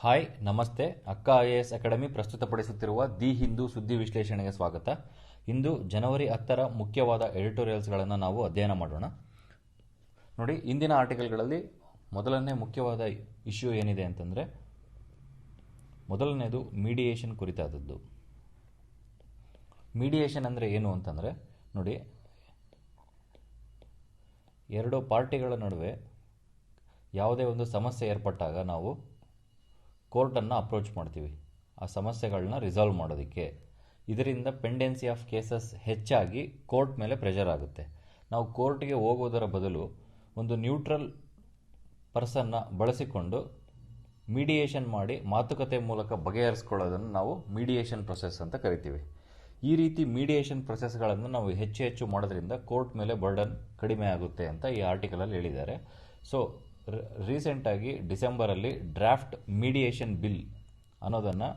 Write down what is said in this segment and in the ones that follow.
Hi ನಮಸ್ತೆ. ಅಕ್ಕ IAS academy ಪ್ರಸ್ತುತಪಡಿಸುತ್ತಿರುವ the Hindu ಸುದ್ದಿ ವಿಶ್ಲೇಷಣೆಗೆ ಸ್ವಾಗತ. ಇಂದು ಜನವರಿ 10ರ ಮುಖ್ಯವಾದ ಎಡಿಟೋರಿಯಲ್ಸ್ಗಳನ್ನು ನಾವು ಅಧ್ಯಯನ ಮಾಡೋಣ. ನೋಡಿ, ಇಂದಿನ ಆರ್ಟಿಕಲ್ಗಳಲ್ಲಿ ಮೊದಲನೇ ಮುಖ್ಯವಾದ ಇಶ್ಯೂ ಏನಿದೆ ಅಂತಂದರೆ, ಮೊದಲನೇದು ಮೀಡಿಯೇಷನ್ ಕುರಿತಾದದ್ದು. ಮೀಡಿಯೇಷನ್ ಅಂದರೆ ಏನು ಅಂತಂದರೆ, ನೋಡಿ, ಎರಡು ಪಾರ್ಟಿಗಳ ನಡುವೆ ಯಾವುದೇ ಒಂದು ಸಮಸ್ಯೆ ಏರ್ಪಟ್ಟಾಗ ನಾವು ಕೋರ್ಟನ್ನು ಅಪ್ರೋಚ್ ಮಾಡ್ತೀವಿ ಆ ಸಮಸ್ಯೆಗಳನ್ನ ರಿಸಾಲ್ವ್ ಮಾಡೋದಕ್ಕೆ. ಇದರಿಂದ ಪೆಂಡೆನ್ಸಿ ಆಫ್ ಕೇಸಸ್ ಹೆಚ್ಚಾಗಿ ಕೋರ್ಟ್ ಮೇಲೆ ಪ್ರೆಷರ್ ಆಗುತ್ತೆ. ನಾವು ಕೋರ್ಟ್ಗೆ ಹೋಗೋದರ ಬದಲು ಒಂದು ನ್ಯೂಟ್ರಲ್ ಪರ್ಸನ್ನ ಬಳಸಿಕೊಂಡು ಮೀಡಿಯೇಷನ್ ಮಾಡಿ ಮಾತುಕತೆ ಮೂಲಕ ಬಗೆಹರಿಸ್ಕೊಳ್ಳೋದನ್ನು ನಾವು ಮೀಡಿಯೇಷನ್ ಪ್ರೊಸೆಸ್ ಅಂತ ಕರಿತೀವಿ. ಈ ರೀತಿ ಮೀಡಿಯೇಷನ್ ಪ್ರೊಸೆಸ್ಗಳನ್ನು ನಾವು ಹೆಚ್ಚು ಮಾಡೋದ್ರಿಂದ ಕೋರ್ಟ್ ಮೇಲೆ ಬರ್ಡನ್ ಕಡಿಮೆ ಆಗುತ್ತೆ ಅಂತ ಈ ಆರ್ಟಿಕಲಲ್ಲಿ ಹೇಳಿದ್ದಾರೆ. ಸೊ ರೀಸೆಂಟಾಗಿ ಡಿಸೆಂಬರಲ್ಲಿ ಡ್ರಾಫ್ಟ್ ಮೀಡಿಯೇಷನ್ ಬಿಲ್ ಅನ್ನೋದನ್ನು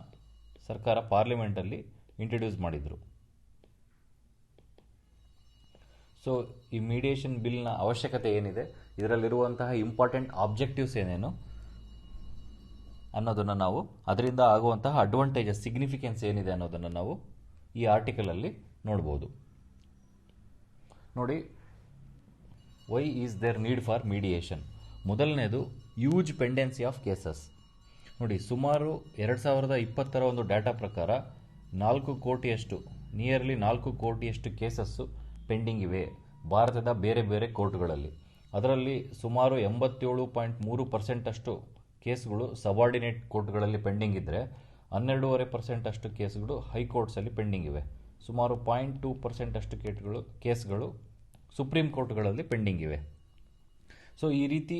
ಸರ್ಕಾರ ಪಾರ್ಲಿಮೆಂಟಲ್ಲಿ ಇಂಟ್ರಡ್ಯೂಸ್ ಮಾಡಿದರು. ಸೊ ಈ ಮೀಡಿಯೇಷನ್ ಬಿಲ್ನ ಅವಶ್ಯಕತೆ ಏನಿದೆ, ಇದರಲ್ಲಿರುವಂತಹ ಇಂಪಾರ್ಟೆಂಟ್ ಆಬ್ಜೆಕ್ಟಿವ್ಸ್ ಏನೇನು ಅನ್ನೋದನ್ನು ನಾವು, ಅದರಿಂದ ಆಗುವಂತಹ ಅಡ್ವಾಂಟೇಜಸ್, ಸಿಗ್ನಿಫಿಕೆನ್ಸ್ ಏನಿದೆ ಅನ್ನೋದನ್ನು ನಾವು ಈ ಆರ್ಟಿಕಲಲ್ಲಿ ನೋಡ್ಬೋದು. ನೋಡಿ, why is there need for mediation. ಮೊದಲನೇದು ಯೂಜ್ ಪೆಂಡೆನ್ಸಿ ಆಫ್ ಕೇಸಸ್. ನೋಡಿ, ಸುಮಾರು 2020ರ ಒಂದು ಡಾಟಾ ಪ್ರಕಾರ 4 ಕೋಟಿಯಷ್ಟು, ನಿಯರ್ಲಿ 4 ಕೋಟಿಯಷ್ಟು ಕೇಸಸ್ಸು ಪೆಂಡಿಂಗ್ ಇವೆ ಭಾರತದ ಬೇರೆ ಬೇರೆ ಕೋರ್ಟ್ಗಳಲ್ಲಿ. ಅದರಲ್ಲಿ ಸುಮಾರು 87.3% ಅಷ್ಟು ಕೇಸ್ಗಳು ಸಬಾರ್ಡಿನೇಟ್ ಕೋರ್ಟ್ಗಳಲ್ಲಿ ಪೆಂಡಿಂಗ್ ಇದ್ದರೆ 12.5% ಅಷ್ಟು ಕೇಸ್ಗಳು ಹೈಕೋರ್ಟ್ಸಲ್ಲಿ ಪೆಂಡಿಂಗ್ ಇವೆ. ಸುಮಾರು 0.2% ಅಷ್ಟು ಕೇಸ್ಗಳು ಸುಪ್ರೀಂ ಕೋರ್ಟ್ಗಳಲ್ಲಿ ಪೆಂಡಿಂಗ್ ಇವೆ. ಸೊ ಈ ರೀತಿ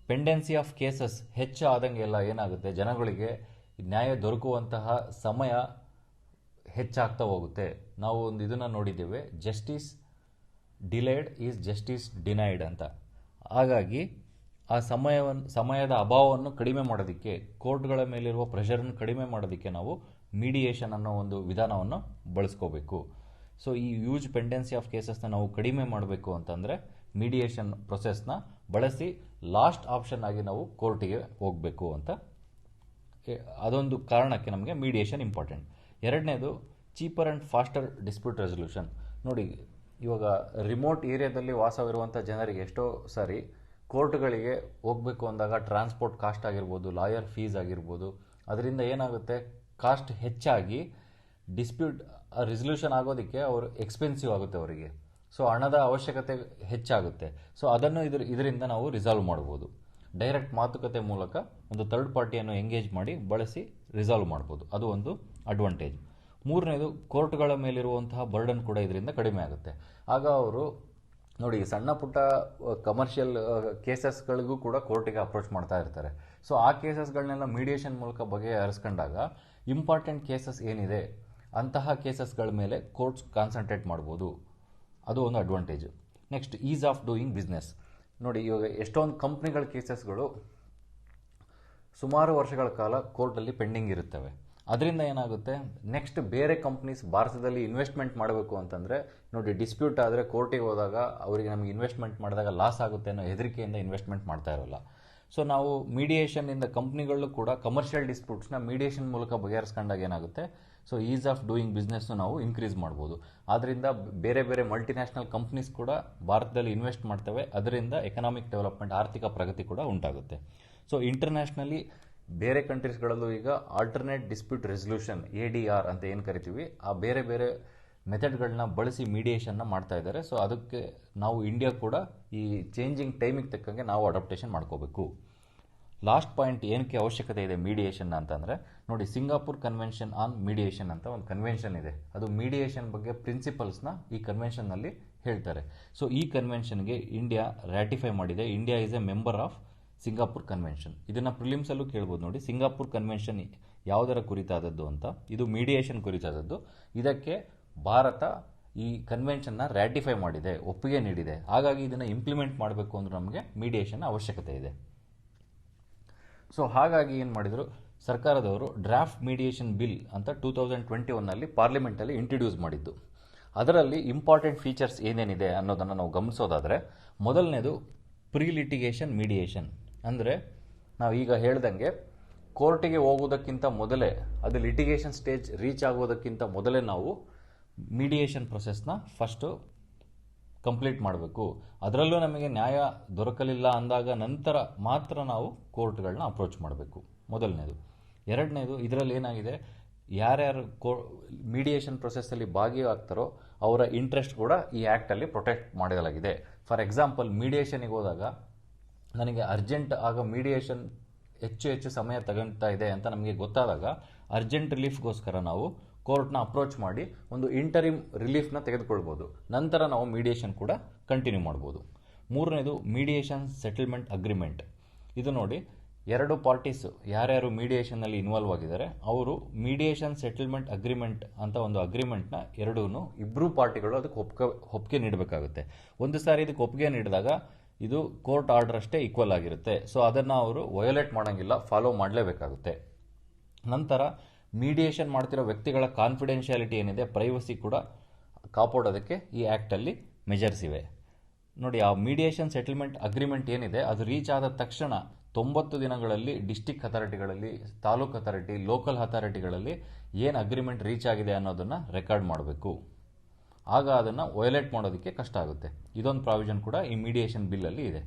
ಪೆಂಡೆನ್ಸಿ ಆಫ್ ಕೇಸಸ್ ಹೆಚ್ಚಾದಂಗೆಲ್ಲ ಏನಾಗುತ್ತೆ, ಜನಗಳಿಗೆ ನ್ಯಾಯ ದೊರಕುವಂತಹ ಸಮಯ ಹೆಚ್ಚಾಗ್ತಾ ಹೋಗುತ್ತೆ. ನಾವು ಒಂದು ಇದನ್ನು ನೋಡಿದ್ದೇವೆ, justice delayed is justice denied ಅಂತ. ಹಾಗಾಗಿ ಆ ಸಮಯದ ಅಭಾವವನ್ನು ಕಡಿಮೆ ಮಾಡೋದಕ್ಕೆ, ಕೋರ್ಟ್ಗಳ ಮೇಲಿರುವ ಪ್ರೆಷರನ್ನು ಕಡಿಮೆ ಮಾಡೋದಕ್ಕೆ ನಾವು ಮೀಡಿಯೇಷನ್ ಅನ್ನೋ ಒಂದು ವಿಧಾನವನ್ನು ಬಳಸ್ಕೋಬೇಕು. ಸೊ ಈ ಯೂಜ್ ಪೆಂಡೆನ್ಸಿ ಆಫ್ ಕೇಸಸ್ನ ನಾವು ಕಡಿಮೆ ಮಾಡಬೇಕು ಅಂತಂದರೆ ಮೀಡಿಯೇಷನ್ ಪ್ರೊಸೆಸ್ನ ಬಳಸಿ ಲಾಸ್ಟ್ ಆಪ್ಷನ್ ಆಗಿ ನಾವು ಕೋರ್ಟಿಗೆ ಹೋಗಬೇಕು ಅಂತ, ಅದೊಂದು ಕಾರಣಕ್ಕೆ ನಮಗೆ ಮೀಡಿಯೇಷನ್ ಇಂಪಾರ್ಟೆಂಟ್. ಎರಡನೇದು cheaper and faster dispute resolution. ನೋಡಿ, ಇವಾಗ ರಿಮೋಟ್ ಏರಿಯಾದಲ್ಲಿ ವಾಸವಿರುವಂಥ ಜನರಿಗೆ ಎಷ್ಟೋ ಸಾರಿ ಕೋರ್ಟ್ಗಳಿಗೆ ಹೋಗಬೇಕು ಅಂದಾಗ ಟ್ರಾನ್ಸ್ಪೋರ್ಟ್ ಕಾಸ್ಟ್ ಆಗಿರ್ಬೋದು, ಲಾಯರ್ ಫೀಸ್ ಆಗಿರ್ಬೋದು, ಅದರಿಂದ ಏನಾಗುತ್ತೆ, ಕಾಸ್ಟ್ ಹೆಚ್ಚಾಗಿ ಡಿಸ್ಪ್ಯೂಟ್ ರೆಸಲ್ಯೂಷನ್ ಆಗೋದಕ್ಕೆ ಅವರು ಎಕ್ಸ್ಪೆನ್ಸಿವ್ ಆಗುತ್ತೆ ಅವರಿಗೆ. ಸೊ ಹಣದ ಅವಶ್ಯಕತೆ ಹೆಚ್ಚಾಗುತ್ತೆ. ಸೊ ಅದನ್ನು ಇದರಿಂದ ನಾವು ರಿಸಾಲ್ವ್ ಮಾಡ್ಬೋದು. ಡೈರೆಕ್ಟ್ ಮಾತುಕತೆ ಮೂಲಕ ಒಂದು ಥರ್ಡ್ ಪಾರ್ಟಿಯನ್ನು ಎಂಗೇಜ್ ಮಾಡಿ ಬಳಸಿ ರಿಸಾಲ್ವ್ ಮಾಡ್ಬೋದು. ಅದು ಒಂದು ಅಡ್ವಾಂಟೇಜ್. ಮೂರನೇದು, ಕೋರ್ಟ್ಗಳ ಮೇಲಿರುವಂತಹ ಬರ್ಡನ್ ಕೂಡ ಇದರಿಂದ ಕಡಿಮೆ ಆಗುತ್ತೆ. ಆಗ ಅವರು ನೋಡಿ, ಸಣ್ಣ ಪುಟ್ಟ ಕಮರ್ಷಿಯಲ್ ಕೇಸಸ್ಗಳಿಗೂ ಕೂಡ ಕೋರ್ಟಿಗೆ ಅಪ್ರೋಚ್ ಮಾಡ್ತಾ ಇರ್ತಾರೆ. ಸೊ ಆ ಕೇಸಸ್ಗಳನ್ನೆಲ್ಲ ಮೀಡಿಯೇಷನ್ ಮೂಲಕ ಬಗೆಹರಿಸ್ಕೊಂಡಾಗ ಇಂಪಾರ್ಟೆಂಟ್ ಕೇಸಸ್ ಏನಿದೆ ಅಂತಹ ಕೇಸಸ್ಗಳ ಮೇಲೆ ಕೋರ್ಟ್ಸ್ ಕಾನ್ಸಂಟ್ರೇಟ್ ಮಾಡ್ಬೋದು. ಅದು ಒಂದು advantage. Next, is of doing business. ನೋಡಿ, ಇವಾಗ ಎಷ್ಟೊಂದು ಕಂಪ್ನಿಗಳ ಕೇಸಸ್ಗಳು ಸುಮಾರು ವರ್ಷಗಳ ಕಾಲ ಕೋರ್ಟಲ್ಲಿ ಪೆಂಡಿಂಗ್ ಇರುತ್ತವೆ. ಅದರಿಂದ ಏನಾಗುತ್ತೆ, ನೆಕ್ಸ್ಟ್ ಬೇರೆ ಕಂಪ್ನೀಸ್ ಭಾರತದಲ್ಲಿ ಇನ್ವೆಸ್ಟ್ಮೆಂಟ್ ಮಾಡಬೇಕು ಅಂತಂದರೆ, ನೋಡಿ, ಡಿಸ್ಪ್ಯೂಟ್ ಆದರೆ ಕೋರ್ಟಿಗೆ ಹೋದಾಗ ಅವರಿಗೆ ನಮಗೆ ಇನ್ವೆಸ್ಟ್ಮೆಂಟ್ ಮಾಡಿದಾಗ ಲಾಸ್ ಆಗುತ್ತೆ ಅನ್ನೋ ಹೆದರಿಕೆಯಿಂದ ಇನ್ವೆಸ್ಟ್ಮೆಂಟ್ ಮಾಡ್ತಾ ಇರೋಲ್ಲ. ಸೊ ನಾವು ಮೀಡಿಯೇಷನ್ನಿಂದ ಕಂಪ್ನಿಗಳು ಕೂಡ ಕಮರ್ಷಿಯಲ್ ಡಿಸ್ಪ್ಯೂಟ್ಸ್ನ ಮೀಡಿಯೇಷನ್ ಮೂಲಕ ಬಗೆಹರಿಸ್ಕೊಂಡಾಗ ಏನಾಗುತ್ತೆ, ಸೊ ಈಸ್ ಆಫ್ ಡೂಯಿಂಗ್ ಬಿಸ್ನೆಸ್ನು ನಾವು ಇನ್ಕ್ರೀಸ್ ಮಾಡ್ಬೋದು. ಆದ್ದರಿಂದ ಬೇರೆ ಬೇರೆ ಮಲ್ಟಿನ್ಯಾಷನಲ್ ಕಂಪ್ನೀಸ್ ಕೂಡ ಭಾರತದಲ್ಲಿ ಇನ್ವೆಸ್ಟ್ ಮಾಡ್ತವೆ. ಅದರಿಂದ ಎಕನಾಮಿಕ್ ಡೆವಲಪ್ಮೆಂಟ್, ಆರ್ಥಿಕ ಪ್ರಗತಿ ಕೂಡ ಉಂಟಾಗುತ್ತೆ. ಸೊ ಇಂಟರ್ನ್ಯಾಷನಲಿ ಬೇರೆ ಕಂಟ್ರೀಸ್ಗಳಲ್ಲೂ ಈಗ ಆಲ್ಟರ್ನೇಟ್ ಡಿಸ್ಪ್ಯೂಟ್ ರೆಸಲ್ಯೂಷನ್, ADR ಅಂತ ಏನು ಕರಿತೀವಿ, ಆ ಬೇರೆ ಬೇರೆ ಮೆಥಡ್ಗಳನ್ನ ಬಳಸಿ ಮೀಡಿಯೇಷನ್ನ ಮಾಡ್ತಾ ಇದ್ದಾರೆ. ಸೊ ಅದಕ್ಕೆ ನಾವು ಇಂಡಿಯಾ ಕೂಡ ಈ ಚೇಂಜಿಂಗ್ ಟೈಮಿಗೆ ತಕ್ಕಂಗೆ ನಾವು ಅಡಾಪ್ಟೇಷನ್ ಮಾಡ್ಕೋಬೇಕು. ಲಾಸ್ಟ್ ಪಾಯಿಂಟ್, ಏನಕ್ಕೆ ಅವಶ್ಯಕತೆ ಇದೆ ಮೀಡಿಯೇಷನ್ ಅಂತಂದರೆ, ನೋಡಿ, ಸಿಂಗಾಪುರ್ ಕನ್ವೆನ್ಷನ್ ಆನ್ ಮೀಡಿಯೇಷನ್ ಅಂತ ಒಂದು ಕನ್ವೆನ್ಷನ್ ಇದೆ. ಅದು ಮೀಡಿಯೇಷನ್ ಬಗ್ಗೆ ಪ್ರಿನ್ಸಿಪಲ್ಸ್ನ ಈ ಕನ್ವೆನ್ಷನ್ನಲ್ಲಿ ಹೇಳ್ತಾರೆ. ಸೊ ಈ ಕನ್ವೆನ್ಷನ್ಗೆ ಇಂಡಿಯಾ ರ್ಯಾಟಿಫೈ ಮಾಡಿದೆ. India is A member of Singapore convention. ಇದನ್ನು ಪ್ರಿಲಿಮ್ಸಲ್ಲೂ ಕೇಳ್ಬೋದು. ನೋಡಿ, ಸಿಂಗಾಪುರ್ ಕನ್ವೆನ್ಷನ್ ಯಾವುದರ ಕುರಿತಾದದ್ದು ಅಂತ. ಇದು ಮೀಡಿಯೇಷನ್ ಕುರಿತಾದದ್ದು. ಇದಕ್ಕೆ ಭಾರತ ಈ ಕನ್ವೆನ್ಷನ್ನ ರ್ಯಾಟಿಫೈ ಮಾಡಿದೆ, ಒಪ್ಪಿಗೆ ನೀಡಿದೆ. ಹಾಗಾಗಿ ಇದನ್ನು ಇಂಪ್ಲಿಮೆಂಟ್ ಮಾಡಬೇಕು ಅಂದ್ರೆ ನಮಗೆ ಮೀಡಿಯೇಷನ್ ಅವಶ್ಯಕತೆ ಇದೆ. ಸೊ ಹಾಗಾಗಿ ಏನು ಮಾಡಿದರು, ಸರ್ಕಾರದವರು ಡ್ರಾಫ್ಟ್ ಮೀಡಿಯೇಷನ್ ಬಿಲ್ ಅಂತ 2021ನಲ್ಲಿ ಪಾರ್ಲಿಮೆಂಟಲ್ಲಿ ಇಂಟ್ರಡ್ಯೂಸ್ ಮಾಡಿದ್ದು. ಅದರಲ್ಲಿ ಇಂಪಾರ್ಟೆಂಟ್ ಫೀಚರ್ಸ್ ಏನೇನಿದೆ ಅನ್ನೋದನ್ನು ನಾವು ಗಮನಿಸೋದಾದರೆ, ಮೊದಲನೇದು ಪ್ರೀ ಲಿಟಿಗೇಷನ್ ಮೀಡಿಯೇಷನ್. ಅಂದರೆ ನಾವು ಈಗ ಹೇಳ್ದಂಗೆ ಕೋರ್ಟಿಗೆ ಹೋಗೋದಕ್ಕಿಂತ ಮೊದಲೇ, ಅದು ಲಿಟಿಗೇಷನ್ ಸ್ಟೇಜ್ ರೀಚ್ ಆಗೋದಕ್ಕಿಂತ ಮೊದಲೇ ನಾವು ಮೀಡಿಯೇಷನ್ ಪ್ರೊಸೆಸ್ನ ಫಸ್ಟು ಕಂಪ್ಲೀಟ್ ಮಾಡಬೇಕು. ಅದರಲ್ಲೂ ನಮಗೆ ನ್ಯಾಯ ದೊರಕಲಿಲ್ಲ ಅಂದಾಗ ನಂತರ ಮಾತ್ರ ನಾವು ಕೋರ್ಟ್ಗಳನ್ನ ಅಪ್ರೋಚ್ ಮಾಡಬೇಕು, ಮೊದಲನೇದು. ಎರಡನೇದು, ಇದರಲ್ಲಿ ಏನಾಗಿದೆ, ಯಾರ್ಯಾರು ಮೀಡಿಯೇಷನ್ ಪ್ರೊಸೆಸ್ಸಲ್ಲಿ ಭಾಗಿಯಾಗ್ತಾರೋ ಅವರ ಇಂಟ್ರೆಸ್ಟ್ ಕೂಡ ಈ ಆ್ಯಕ್ಟಲ್ಲಿ ಪ್ರೊಟೆಕ್ಟ್ ಮಾಡಲಾಗಿದೆ. ಫಾರ್ ಎಕ್ಸಾಂಪಲ್, ಮೀಡಿಯೇಷನಿಗೆ ಹೋದಾಗ ನನಗೆ ಅರ್ಜೆಂಟ್ ಆಗ ಮೀಡಿಯೇಷನ್ ಹೆಚ್ಚು ಸಮಯ ತಗೊಳ್ತಾ ಇದೆ ಅಂತ ನಮಗೆ ಗೊತ್ತಾದಾಗ ಅರ್ಜೆಂಟ್ ರಿಲೀಫ್ಗೋಸ್ಕರ ನಾವು ಕೋರ್ಟ್ನ ಅಪ್ರೋಚ್ ಮಾಡಿ ಒಂದು ಇಂಟರಿಮ್ ರಿಲೀಫ್ನ ತೆಗೆದುಕೊಳ್ಬೋದು. ನಂತರ ನಾವು ಮೀಡಿಯೇಷನ್ ಕೂಡ ಕಂಟಿನ್ಯೂ ಮಾಡ್ಬೋದು. ಮೂರನೇದು, ಮೀಡಿಯೇಷನ್ ಸೆಟಲ್ಮೆಂಟ್ ಅಗ್ರಿಮೆಂಟ್. ಇದು ನೋಡಿ, ಎರಡು ಪಾರ್ಟೀಸು ಯಾರ್ಯಾರು ಮೀಡಿಯೇಷನ್ನಲ್ಲಿ ಇನ್ವಾಲ್ವ್ ಆಗಿದ್ದಾರೆ ಅವರು ಮೀಡಿಯೇಷನ್ ಸೆಟಲ್ಮೆಂಟ್ ಅಗ್ರಿಮೆಂಟ್ ಅಂತ ಒಂದು ಅಗ್ರಿಮೆಂಟ್ನ ಇಬ್ಬರೂ ಪಾರ್ಟಿಗಳು ಅದಕ್ಕೆ ಒಪ್ಪಿಗೆ ನೀಡಬೇಕಾಗುತ್ತೆ. ಒಂದು ಸಾರಿ ಇದಕ್ಕೆ ಒಪ್ಪಿಗೆ ನೀಡಿದಾಗ ಇದು ಕೋರ್ಟ್ ಆರ್ಡರ್ ಅಷ್ಟೇ ಈಕ್ವಲ್ ಆಗಿರುತ್ತೆ. ಸೊ ಅದನ್ನು ಅವರು ವಯೋಲೇಟ್ ಮಾಡೋಂಗಿಲ್ಲ, ಫಾಲೋ ಮಾಡಲೇಬೇಕಾಗುತ್ತೆ. ನಂತರ ಮೀಡಿಯೇಷನ್ ಮಾಡ್ತಿರೋ ವ್ಯಕ್ತಿಗಳ ಕಾನ್ಫಿಡೆನ್ಷಿಯಾಲಿಟಿ ಏನಿದೆ, ಪ್ರೈವಸಿ ಕೂಡ ಕಾಪಾಡೋದಕ್ಕೆ ಈ ಆ್ಯಕ್ಟಲ್ಲಿ ಮೆಜರ್ಸ್ ಇವೆ. ನೋಡಿ, ಆ ಮೀಡಿಯೇಷನ್ ಸೆಟಲ್ಮೆಂಟ್ ಅಗ್ರಿಮೆಂಟ್ ಏನಿದೆ ಅದು ರೀಚ್ ಆದ ತಕ್ಷಣ 90 ದಿನಗಳಲ್ಲಿ ಡಿಸ್ಟಿಕ್ ಅಥಾರಿಟಿಗಳಲ್ಲಿ, ತಾಲೂಕ್ ಅಥಾರಿಟಿ, ಲೋಕಲ್ ಅಥಾರಿಟಿಗಳಲ್ಲಿ ಏನು ಅಗ್ರಿಮೆಂಟ್ ರೀಚ್ ಆಗಿದೆ ಅನ್ನೋದನ್ನು ರೆಕಾರ್ಡ್ ಮಾಡಬೇಕು. ಆಗ ಅದನ್ನು ವಯೋಲೇಟ್ ಮಾಡೋದಕ್ಕೆ ಕಷ್ಟ ಆಗುತ್ತೆ. ಇದೊಂದು ಪ್ರಾವಿಷನ್ ಕೂಡ ಈ ಮೀಡಿಯೇಷನ್ ಬಿಲ್ಲಲ್ಲಿ ಇದೆ.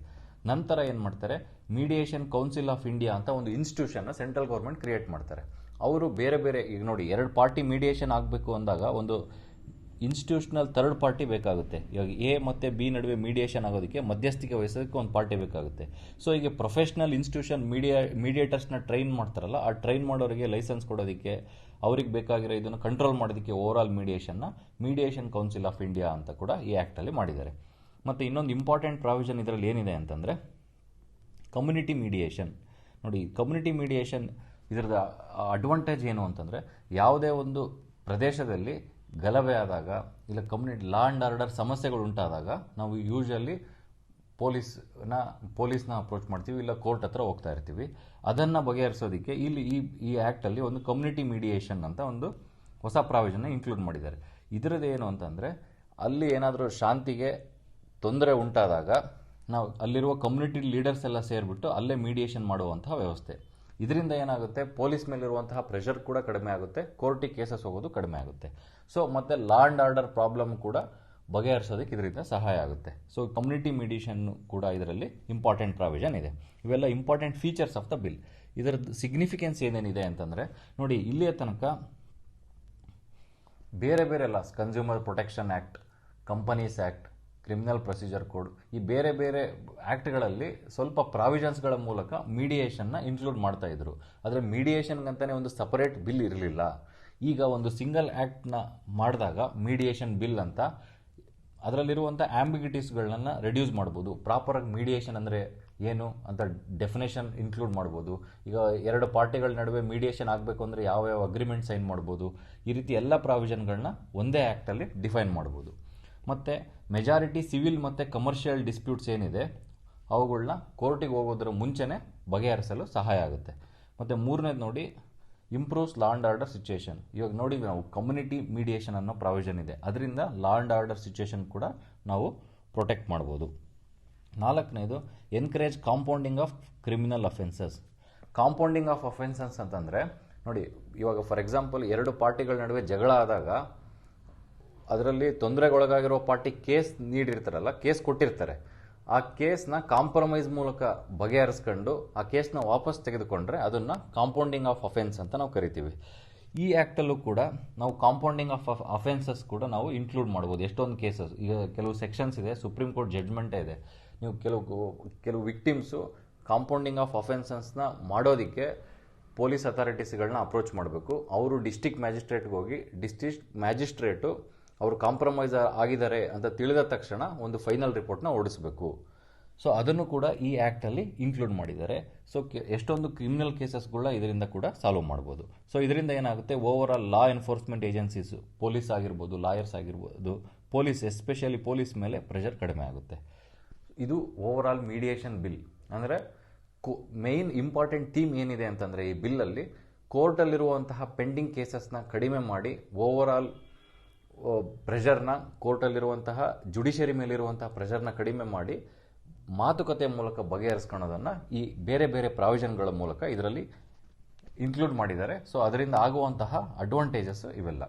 ನಂತರ ಏನು ಮಾಡ್ತಾರೆ, ಮೀಡಿಯೇಷನ್ ಕೌನ್ಸಿಲ್ ಆಫ್ ಇಂಡಿಯಾ ಅಂತ ಒಂದು ಇನ್ಸ್ಟಿಟ್ಯೂಷನ್ನ ಸೆಂಟ್ರಲ್ ಗೌರ್ಮೆಂಟ್ ಕ್ರಿಯೇಟ್ ಮಾಡ್ತಾರೆ. ಅವರು ಬೇರೆ ಈಗ ನೋಡಿ, ಎರಡು ಪಾರ್ಟಿ ಮೀಡಿಯೇಷನ್ ಆಗಬೇಕು ಅಂದಾಗ ಒಂದು ಇನ್ಸ್ಟಿಟ್ಯೂಷನಲ್ ಥರ್ಡ್ ಪಾರ್ಟಿ ಬೇಕಾಗುತ್ತೆ. ಇವಾಗ ಎ ಮತ್ತು ಬಿ ನಡುವೆ ಮೀಡಿಯೇಷನ್ ಆಗೋದಕ್ಕೆ ಮಧ್ಯಸ್ಥಿಕೆ ವಹಿಸೋದಕ್ಕೆ ಒಂದು ಪಾರ್ಟಿ ಬೇಕಾಗುತ್ತೆ. ಸೊ ಈಗ ಪ್ರೊಫೆಷ್ನಲ್ ಇನ್ಸ್ಟಿಟ್ಯೂಷನ್ ಮೀಡಿಯೇಟರ್ಸ್ನ ಟ್ರೈನ್ ಮಾಡ್ತಾರಲ್ಲ, ಆ ಟ್ರೈನ್ ಮಾಡೋರಿಗೆ ಲೈಸೆನ್ಸ್ ಕೊಡೋದಕ್ಕೆ, ಅವ್ರಿಗೆ ಬೇಕಾಗಿರೋ ಇದನ್ನು ಕಂಟ್ರೋಲ್ ಮಾಡೋದಕ್ಕೆ overall mediation council of India ಅಂತ ಕೂಡ ಈ ಆ್ಯಕ್ಟಲ್ಲಿ ಮಾಡಿದ್ದಾರೆ. ಮತ್ತು ಇನ್ನೊಂದು ಇಂಪಾರ್ಟೆಂಟ್ ಪ್ರಾವಿಷನ್ ಇದರಲ್ಲಿ ಏನಿದೆ ಅಂತಂದರೆ ಕಮ್ಯುನಿಟಿ ಮೀಡಿಯೇಷನ್. ನೋಡಿ, ಕಮ್ಯುನಿಟಿ ಮೀಡಿಯೇಷನ್ ಇದರದ ಅಡ್ವಾಂಟೇಜ್ ಏನು ಅಂತಂದರೆ, ಯಾವುದೇ ಒಂದು ಪ್ರದೇಶದಲ್ಲಿ ಗಲಭೆ ಆದಾಗ ಇಲ್ಲ ಲಾ ಆ್ಯಂಡ್ ಆರ್ಡರ್ ಸಮಸ್ಯೆಗಳು ಉಂಟಾದಾಗ ನಾವು ಯೂಶಲಿ ಪೊಲೀಸ್ನ ಅಪ್ರೋಚ್ ಮಾಡ್ತೀವಿ, ಇಲ್ಲ ಕೋರ್ಟ್ ಹತ್ರ ಹೋಗ್ತಾ ಇರ್ತೀವಿ. ಅದನ್ನು ಬಗೆಹರಿಸೋದಕ್ಕೆ ಇಲ್ಲಿ ಈ ಆ್ಯಕ್ಟಲ್ಲಿ ಒಂದು ಕಮ್ಯುನಿಟಿ ಮೀಡಿಯೇಷನ್ ಅಂತ ಒಂದು ಹೊಸ ಪ್ರಾವಿಷನ್ನ ಇನ್ಕ್ಲೂಡ್ ಮಾಡಿದ್ದಾರೆ. ಇದರದ್ದು ಏನು ಅಂತಂದರೆ, ಅಲ್ಲಿ ಏನಾದರೂ ಶಾಂತಿಗೆ ತೊಂದರೆ ಉಂಟಾದಾಗ ನಾವು ಅಲ್ಲಿರುವ ಕಮ್ಯುನಿಟಿ ಲೀಡರ್ಸ್ ಎಲ್ಲ ಸೇರಿಬಿಟ್ಟು ಅಲ್ಲೇ ಮೀಡಿಯೇಷನ್ ಮಾಡುವಂತಹ ವ್ಯವಸ್ಥೆ. ಇದರಿಂದ ಏನಾಗುತ್ತೆ, ಪೊಲೀಸ್ ಮೇಲಿರುವಂತಹ ಪ್ರೆಷರ್ ಕೂಡ ಕಡಿಮೆ ಆಗುತ್ತೆ, ಕೋರ್ಟಿಗೆ ಕೇಸಸ್ ಹೋಗೋದು ಕಡಿಮೆ ಆಗುತ್ತೆ. ಸೊ ಮತ್ತು ಲಾ ಆ್ಯಂಡ್ ಆರ್ಡರ್ ಪ್ರಾಬ್ಲಮ್ ಕೂಡ ಬಗೆಹರಿಸೋದಕ್ಕೆ ಇದರಿಂದ ಸಹಾಯ ಆಗುತ್ತೆ. ಸೊ ಕಮ್ಯುನಿಟಿ ಮೀಡಿಯೇಷನ್ ಕೂಡ ಇದರಲ್ಲಿ ಇಂಪಾರ್ಟೆಂಟ್ ಪ್ರಾವಿಷನ್ ಇದೆ. ಇವೆಲ್ಲ important features of the bill. ಇದರದ್ದು ಸಿಗ್ನಿಫಿಕೆನ್ಸ್ ಏನೇನಿದೆ ಅಂತಂದರೆ, ನೋಡಿ, ಇಲ್ಲಿಯ ತನಕ ಬೇರೆ loss, consumer protection act, companies act, criminal procedure code, ಈ ಬೇರೆ ಆ್ಯಕ್ಟ್ಗಳಲ್ಲಿ ಸ್ವಲ್ಪ ಪ್ರಾವಿಷನ್ಸ್ಗಳ ಮೂಲಕ ಮೀಡಿಯೇಷನ್ನ ಇನ್ಕ್ಲೂಡ್ ಮಾಡ್ತಾ ಇದ್ರು. ಆದರೆ ಮೀಡಿಯೇಷನ್ಗಂತಲೇ ಒಂದು ಸಪರೇಟ್ ಬಿಲ್ ಇರಲಿಲ್ಲ. ಈಗ ಒಂದು ಸಿಂಗಲ್ ಆ್ಯಕ್ಟ್ನ ಮಾಡಿದಾಗ ಮೀಡಿಯೇಷನ್ ಬಿಲ್ ಅಂತ ಅದರಲ್ಲಿರುವಂಥ ಆಂಬಿಗ್ಯುಟೀಸ್ಗಳನ್ನ ರೆಡ್ಯೂಸ್ ಮಾಡ್ಬೋದು. ಪ್ರಾಪರಾಗಿ ಮೀಡಿಯೇಷನ್ ಅಂದರೆ ಏನು ಅಂತ ಡೆಫಿನೇಷನ್ ಇನ್ಕ್ಲೂಡ್ ಮಾಡ್ಬೋದು. ಈಗ ಎರಡು ಪಾರ್ಟಿಗಳ ನಡುವೆ ಮೀಡಿಯೇಷನ್ ಆಗಬೇಕು ಅಂದರೆ ಯಾವ ಅಗ್ರಿಮೆಂಟ್ ಸೈನ್ ಮಾಡ್ಬೋದು. ಈ ರೀತಿ ಎಲ್ಲ ಪ್ರಾವಿಷನ್ಗಳನ್ನ ಒಂದೇ ಆ್ಯಕ್ಟಲ್ಲಿ ಡಿಫೈನ್ ಮಾಡ್ಬೋದು. ಮತ್ತು ಮೆಜಾರಿಟಿ ಸಿವಿಲ್ ಮತ್ತು ಕಮರ್ಷಿಯಲ್ ಡಿಸ್ಪ್ಯೂಟ್ಸ್ ಏನಿದೆ ಅವುಗಳನ್ನ ಕೋರ್ಟಿಗೆ ಹೋಗೋದ್ರ ಮುಂಚೆನೇ ಬಗೆಹರಿಸಲು ಸಹಾಯ ಆಗುತ್ತೆ. ಮತ್ತು ಮೂರನೇದು ನೋಡಿ, improves law and order situation. ಇವಾಗ ನೋಡಿ, ನಾವು ಕಮ್ಯುನಿಟಿ ಮೀಡಿಯೇಷನ್ ಅನ್ನೋ ಪ್ರಾವಿಷನ್ ಇದೆ, ಅದರಿಂದ ಲಾ ಆ್ಯಂಡ್ ಆರ್ಡರ್ ಸಿಚುಯೇಷನ್ ಕೂಡ ನಾವು ಪ್ರೊಟೆಕ್ಟ್ ಮಾಡ್ಬೋದು. ನಾಲ್ಕನೇದು, encourage compounding of criminal offences. Compounding of offences ಅಂತಂದರೆ ನೋಡಿ, ಇವಾಗ ಫಾರ್ ಎಕ್ಸಾಂಪಲ್ ಎರಡು ಪಾರ್ಟಿಗಳ ನಡುವೆ ಜಗಳ ಆದಾಗ ಅದರಲ್ಲಿ ತೊಂದರೆಗೊಳಗಾಗಿರೋ ಪಾರ್ಟಿ ಕೇಸ್ ನೀಡಿರ್ತಾರಲ್ಲ, ಕೇಸ್ ಕೊಟ್ಟಿರ್ತಾರೆ, ಆ ಕೇಸ್ನ ಕಾಂಪ್ರಮೈಸ್ ಮೂಲಕ ಬಗೆಹರಿಸ್ಕೊಂಡು ಆ ಕೇಸ್ನ ವಾಪಸ್ ತೆಗೆದುಕೊಂಡ್ರೆ ಅದನ್ನು ಕಾಂಪೌಂಡಿಂಗ್ ಆಫ್ ಅಫೆನ್ಸ್ ಅಂತ ನಾವು ಕರಿತೀವಿ. ಈ ಆ್ಯಕ್ಟಲ್ಲೂ ಕೂಡ ನಾವು ಕಾಂಪೌಂಡಿಂಗ್ ಆಫ್ ಅಫೆನ್ಸಸ್ ಕೂಡ ನಾವು ಇನ್ಕ್ಲೂಡ್ ಮಾಡ್ಬೋದು. ಎಷ್ಟೊಂದು ಕೇಸಸ್, ಈಗ ಕೆಲವು ಸೆಕ್ಷನ್ಸ್ ಇದೆ, ಸುಪ್ರೀಂ ಕೋರ್ಟ್ ಜಡ್ಜ್ಮೆಂಟೇ ಇದೆ. ನೀವು ಕೆಲವು ವಿಕ್ಟಿಮ್ಸು ಕಾಂಪೌಂಡಿಂಗ್ ಆಫ್ ಅಫೆನ್ಸಸ್ನ ಮಾಡೋದಕ್ಕೆ ಪೊಲೀಸ್ ಅಥಾರಿಟೀಸ್ಗಳನ್ನ ಅಪ್ರೋಚ್ ಮಾಡಬೇಕು. ಅವರು ಡಿಸ್ಟಿಕ್ ಮ್ಯಾಜಿಸ್ಟ್ರೇಟ್ಗೆ ಹೋಗಿ ಡಿಸ್ಟ್ರಿಕ್ಟ್ ಮ್ಯಾಜಿಸ್ಟ್ರೇಟು ಅವರು ಕಾಂಪ್ರಮೈಸ್ ಆಗಿದ್ದಾರೆ ಅಂತ ತಿಳಿದ ತಕ್ಷಣ ಒಂದು ಫೈನಲ್ ರಿಪೋರ್ಟ್ನ ಓಡಿಸಬೇಕು. ಸೊ ಅದನ್ನು ಕೂಡ ಈ ಆ್ಯಕ್ಟಲ್ಲಿ ಇನ್ಕ್ಲೂಡ್ ಮಾಡಿದ್ದಾರೆ. ಸೊ ಎಷ್ಟೊಂದು ಕ್ರಿಮಿನಲ್ ಕೇಸಸ್ಗಳನ್ನ ಇದರಿಂದ ಕೂಡ ಸಾಲ್ವ್ ಮಾಡ್ಬೋದು. ಸೊ ಇದರಿಂದ ಏನಾಗುತ್ತೆ, ಓವರ್ ಆಲ್ ಲಾ ಎನ್ಫೋರ್ಸ್ಮೆಂಟ್ ಏಜೆನ್ಸೀಸು, ಪೊಲೀಸ್ ಆಗಿರ್ಬೋದು, ಲಾಯರ್ಸ್ ಆಗಿರ್ಬೋದು, ಎಸ್ಪೆಷಲಿ ಪೊಲೀಸ್ ಮೇಲೆ ಪ್ರೆಷರ್ ಕಡಿಮೆ ಆಗುತ್ತೆ. ಇದು ಓವರ್ ಆಲ್ ಮೀಡಿಯೇಷನ್ ಬಿಲ್. ಅಂದರೆ ಮೇಯ್ನ್ ಇಂಪಾರ್ಟೆಂಟ್ ಥೀಮ್ ಏನಿದೆ ಅಂತಂದರೆ, ಈ ಬಿಲ್ಲಲ್ಲಿ ಕೋರ್ಟಲ್ಲಿರುವಂತಹ ಪೆಂಡಿಂಗ್ ಕೇಸಸ್ನ ಕಡಿಮೆ ಮಾಡಿ ಓವರ್ ಆಲ್ ಪ್ರೆಷರ್ನ, ಕೋರ್ಟಲ್ಲಿರುವಂತಹ ಜುಡಿಷರಿ ಮೇಲಿರುವಂತಹ ಪ್ರೆಷರ್ನ ಕಡಿಮೆ ಮಾಡಿ ಮಾತುಕತೆ ಮೂಲಕ ಬಗೆಹರಿಸ್ಕೊಳ್ಳೋದನ್ನು ಈ ಬೇರೆ ಪ್ರಾವಿಷನ್ಗಳ ಮೂಲಕ ಇದರಲ್ಲಿ ಇನ್ಕ್ಲೂಡ್ ಮಾಡಿದ್ದಾರೆ. ಸೊ ಅದರಿಂದ ಆಗುವಂತಹ ಅಡ್ವಾಂಟೇಜಸ್ ಇವೆಲ್ಲ.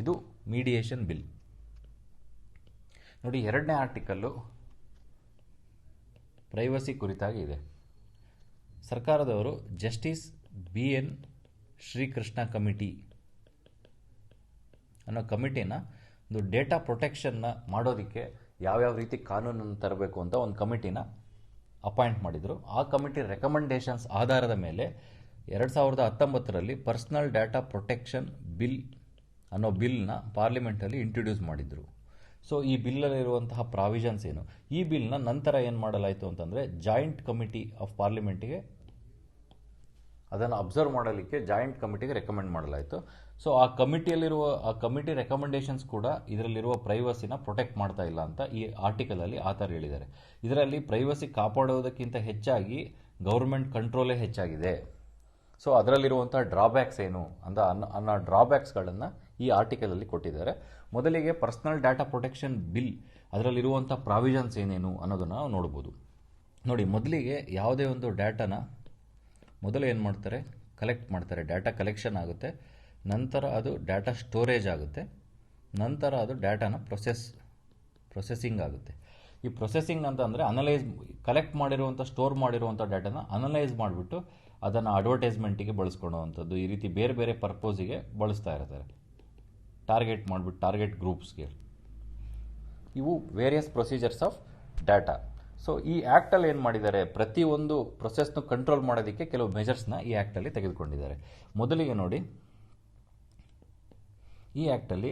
ಇದು ಮೀಡಿಯೇಷನ್ ಬಿಲ್. ನೋಡಿ, 2ನೇ ಆರ್ಟಿಕಲ್ಲು ಪ್ರೈವಸಿ ಕುರಿತಾಗಿ ಇದೆ. ಸರ್ಕಾರದವರು ಜಸ್ಟಿಸ್ BN ಶ್ರೀಕೃಷ್ಣ ಕಮಿಟಿ ಅನ್ನೋ ಕಮಿಟಿನ ಒಂದು ಡೇಟಾ ಪ್ರೊಟೆಕ್ಷನ್ನ ಮಾಡೋದಕ್ಕೆ ಯಾವ್ಯಾವ ರೀತಿ ಕಾನೂನನ್ನು ತರಬೇಕು ಅಂತ ಒಂದು ಕಮಿಟಿನ ಅಪಾಯಿಂಟ್ ಮಾಡಿದರು. ಆ ಕಮಿಟಿ ರೆಕಮೆಂಡೇಶನ್ಸ್ ಆಧಾರದ ಮೇಲೆ 2019ರಲ್ಲಿ ಪರ್ಸನಲ್ ಡೇಟಾ ಪ್ರೊಟೆಕ್ಷನ್ ಬಿಲ್ ಅನ್ನೋ ಬಿಲ್ನ ಪಾರ್ಲಿಮೆಂಟಲ್ಲಿ ಇಂಟ್ರೊಡ್ಯೂಸ್ ಮಾಡಿದರು. ಸೊ ಈ ಬಿಲ್ಲಲ್ಲಿರುವಂತಹ ಪ್ರಾವಿಷನ್ಸ್ ಏನು, ಈ ಬಿಲ್ನ ನಂತರ ಏನು ಮಾಡಲಾಯಿತು ಅಂತಂದರೆ ಜಾಯಿಂಟ್ ಕಮಿಟಿ ಆಫ್ ಪಾರ್ಲಿಮೆಂಟಿಗೆ ಅದನ್ನು ಅಬ್ಸರ್ವ್ ಮಾಡಲಿಕ್ಕೆ ಜಾಯಿಂಟ್ ಕಮಿಟಿಗೆ ರೆಕಮೆಂಡ್ ಮಾಡಲಾಯಿತು. ಸೊ ಆ ಕಮಿಟಿ ರೆಕಮೆಂಡೇಶನ್ಸ್ ಕೂಡ ಇದರಲ್ಲಿರುವ ಪ್ರೈವಸಿನ ಪ್ರೊಟೆಕ್ಟ್ ಮಾಡ್ತಾ ಇಲ್ಲ ಅಂತ ಈ ಆರ್ಟಿಕಲಲ್ಲಿ ಆ ಥರ ಹೇಳಿದ್ದಾರೆ. ಇದರಲ್ಲಿ ಪ್ರೈವಸಿ ಕಾಪಾಡುವುದಕ್ಕಿಂತ ಹೆಚ್ಚಾಗಿ ಗೌರ್ಮೆಂಟ್ ಕಂಟ್ರೋಲೇ ಹೆಚ್ಚಾಗಿದೆ. ಸೊ ಅದರಲ್ಲಿರುವಂಥ ಡ್ರಾಬ್ಯಾಕ್ಸ್ ಏನು ಅನ್ನೋ ಡ್ರಾಬ್ಯಾಕ್ಸ್ಗಳನ್ನು ಈ ಆರ್ಟಿಕಲಲ್ಲಿ ಕೊಟ್ಟಿದ್ದಾರೆ. ಮೊದಲಿಗೆ ಪರ್ಸನಲ್ ಡಾಟಾ ಪ್ರೊಟೆಕ್ಷನ್ ಬಿಲ್ ಅದರಲ್ಲಿರುವಂಥ ಪ್ರಾವಿಷನ್ಸ್ ಏನೇನು ಅನ್ನೋದನ್ನು ನಾವು ನೋಡ್ಬೋದು. ನೋಡಿ, ಮೊದಲಿಗೆ ಯಾವುದೇ ಒಂದು ಡಾಟಾನ ಮೊದಲು ಏನು ಮಾಡ್ತಾರೆ, ಕಲೆಕ್ಟ್ ಮಾಡ್ತಾರೆ. ಡಾಟಾ ಕಲೆಕ್ಷನ್ ಆಗುತ್ತೆ, ನಂತರ ಅದು ಡಾಟಾ ಸ್ಟೋರೇಜ್ ಆಗುತ್ತೆ, ನಂತರ ಅದು ಡಾಟಾನ ಪ್ರೊಸೆಸಿಂಗ್ ಆಗುತ್ತೆ. ಈ ಪ್ರೊಸೆಸಿಂಗ್ ಅಂತ ಅಂದರೆ ಕಲೆಕ್ಟ್ ಮಾಡಿರುವಂಥ ಸ್ಟೋರ್ ಮಾಡಿರುವಂಥ ಡಾಟಾನ ಅನಲೈಸ್ ಮಾಡಿಬಿಟ್ಟು ಅದನ್ನು ಅಡ್ವರ್ಟೈಸ್ಮೆಂಟಿಗೆ ಬಳಸ್ಕೊಳ್ಳುವಂಥದ್ದು, ಈ ರೀತಿ ಬೇರೆ ಬೇರೆ ಪರ್ಪೋಸಿಗೆ ಬಳಸ್ತಾ ಇರ್ತಾರೆ. ಟಾರ್ಗೆಟ್ ಗ್ರೂಪ್ಸ್ಗೆ. ಇವು various procedures of data. So ಈ ಆ್ಯಕ್ಟಲ್ಲಿ ಏನು ಮಾಡಿದ್ದಾರೆ, ಪ್ರತಿಯೊಂದು ಪ್ರೊಸೆಸ್ನ ಕಂಟ್ರೋಲ್ ಮಾಡೋದಕ್ಕೆ ಕೆಲವು ಮೆಜರ್ಸ್ನ ಈ ಆ್ಯಕ್ಟಲ್ಲಿ ತೆಗೆದುಕೊಂಡಿದ್ದಾರೆ. ಮೊದಲಿಗೆ ನೋಡಿ, ಈ ಆ್ಯಕ್ಟಲ್ಲಿ